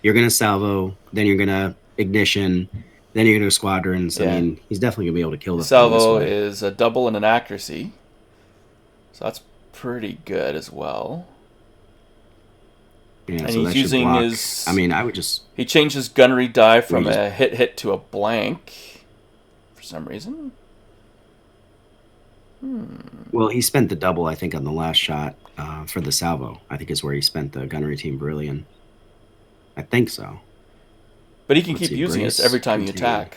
you're going to salvo, then you're going to ignition, then you're going to go squadrons. Yeah. He's definitely going to be able to kill the salvo is a double and an accuracy. So that's pretty good as well. Yeah, and so he's using his. I would just. He changed his gunnery die from a hit to a blank for some reason. Well, he spent the double, I think, on the last shot for the salvo. I think is where he spent the gunnery team brilliant. I think so. But he can keep using it every time you attack.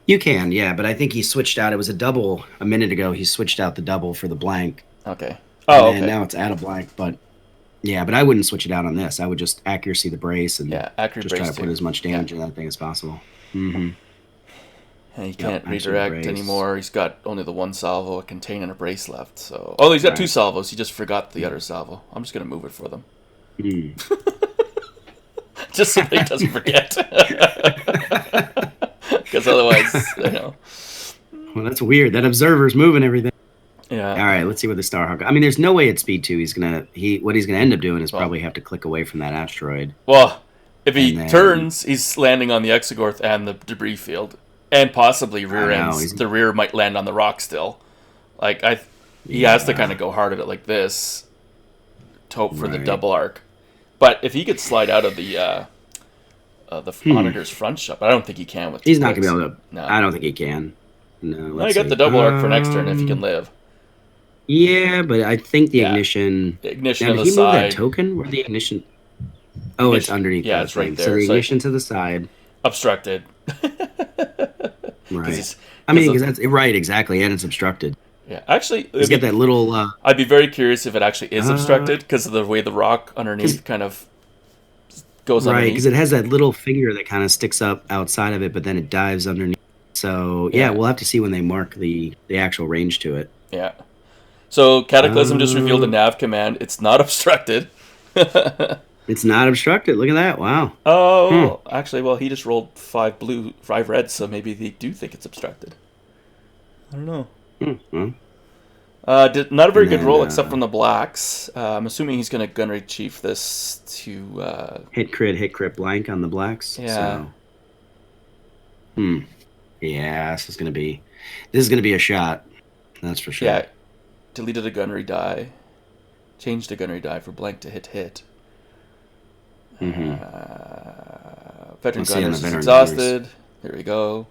You can, yeah, but I think he switched out. It was a double a minute ago. He switched out the double for the blank. Okay. Oh, okay. And now it's at a blank, but Yeah, but I wouldn't switch it out on this. I would just accuracy the brace and Yeah, accurate just try brace to put too. as much Yeah. damage in that thing as possible. Mm-hmm. And he Yep, can't accuracy the redirect brace. anymore. He's got only the one salvo, a contain, and a brace left. So, oh, he's got two Right. salvos. He just forgot the other salvo. I'm just gonna move it for them, Mm. just so he doesn't forget. Because otherwise, you know. Well, that's weird. That observer's moving everything. Yeah. All right, let's see what the Starhawk. I mean, there's no way at speed 2 what he's gonna end up doing is Well- probably have to click away from that asteroid. Well, if he And then- turns, he's landing on the Exegorth and the debris field, and possibly rear I know, ends. he's- The rear might land on the rock still. Like he has to kind of go hard at it like this, to hope for the Right. double arc. But if he could slide out of the Monitor's front shot, but I don't think he can with. He's the not gonna be bricks. able to. No. I don't think he can. No. Well, Let's you got see. the double arc for next turn if he can live. Yeah, but I think the Yeah. ignition. Ignition Now, on did the he move that side, token? Where the ignition? Oh, it's Ignition- underneath. yeah, the it's right thing. there. So the So- ignition to the side. obstructed. Right. he's- I mean, 'cause because that's right, exactly, and it's obstructed. Yeah, actually, He's got that little. I'd be very curious if it actually is obstructed because of the way the rock underneath kind of goes Right, underneath. because it has that little finger that kind of sticks up outside of it, but then it dives underneath. So yeah, Yeah. we'll have to see when they mark the actual range to it. Yeah. So Cataclysm just revealed a nav command. It's not obstructed. It's not obstructed. Look at that! Wow. Oh, actually, well, he just rolled 5 blue, 5 red, so maybe they do think it's obstructed. I don't know. Well, Not a very And good then, roll except from the blacks. I'm assuming he's going to Gunnery Chief this to. hit crit blank on the blacks. Yeah. So. Yeah, this is gonna be a shot. That's for sure. Yeah. Deleted a Gunnery die. Changed a Gunnery die for blank to hit. Mm-hmm. Veteran Let's see on Gunners the is veteran exhausted. There we go.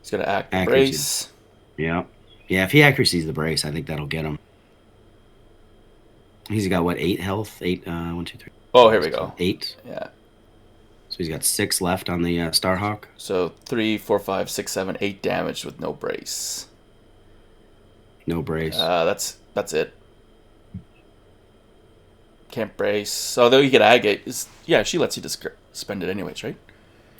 He's going to act the Accuracy. brace. Yeah. Yeah. If he accuracies the brace, I think that'll get him. He's got what, 8 health? 8. 1, 2, 3. Oh, here we go. 8. Yeah. So he's got 6 left on the Starhawk. So 3, 4, 5, 6, 7, 8 damage with no brace. No brace. That's it. Can't brace. Although you get agate, she lets you just spend it anyways, right?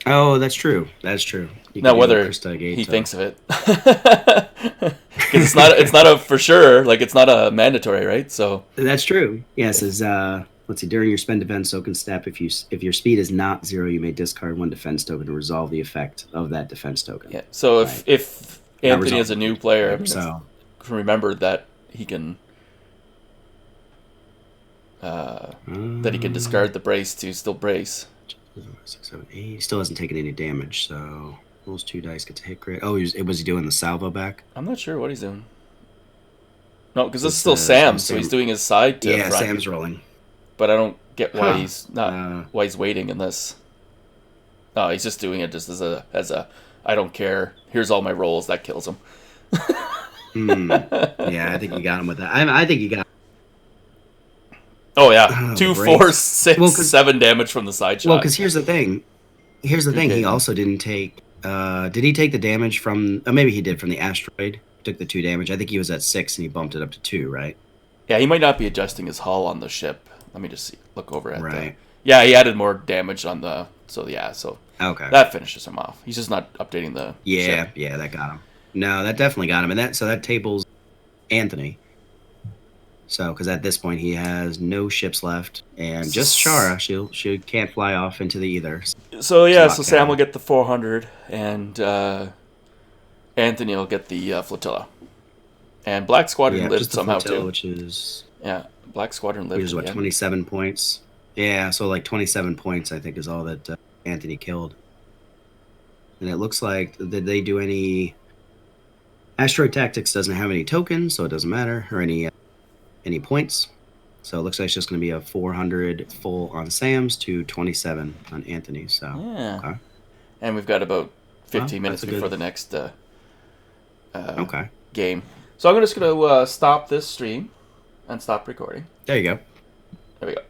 Oh, that's true. That's true. You Now can do whether Krista Gate, he so- thinks of it, 'Cause it's not a for sure. Like it's not a mandatory, right? So That's true. Yes, is let's see. During your spend defense token step, if your speed is not 0, you may discard 1 defense token to resolve the effect of that defense token. yeah. So if Anthony resolve is a new player, So remember that he can that he can discard the brace to still brace. 6, 7, 8. He still hasn't taken any damage, so rolls 2 dice, gets a hit crit. Oh, was he doing the salvo back? I'm not sure what he's doing. No, because this is It's, still Sam, so Sam. he's doing his side to Yeah, front. Sam's rolling. But I don't get why Huh. he's not why he's waiting in this. No, he's just doing it just as a I don't care. Here's all my rolls. That kills him. Yeah, I think you got him with that. I think you got. Oh yeah, Oh, 2, brace. 4, 6, Well, 'cause- 7 damage from the side shot. Well, because here's the thing. Okay. He also didn't take. Did he take the damage from? Maybe he did from the asteroid. Took the 2 damage. I think he was at 6 and he bumped it up to 2. Right. Yeah, he might not be adjusting his hull on the ship. Let me just see. Look over at Right. Yeah, he added more damage on the. So Okay. that finishes him off. He's just not updating the. Yeah, ship. yeah, that got him. No, that definitely got him, and that tables Anthony. So, because at this point he has no ships left, and just Shara, she can't fly off into the ether. So yeah, It's so not Sam counting. will get the 400, and Anthony will get the flotilla, and Black Squadron Yeah, lived just the somehow flotilla, too. which is 27 points. Yeah, so like 27 points, I think, is all that Anthony killed. And it looks like did they do any? Asteroid Tactics doesn't have any tokens, so it doesn't matter, or any points. So it looks like it's just going to be a 400 full on Sam's to 27 on Anthony. So Yeah, okay. and we've got about 15 Well, minutes that's a before good- the next Okay, game. So I'm just going to stop this stream and stop recording. there you go. There we go.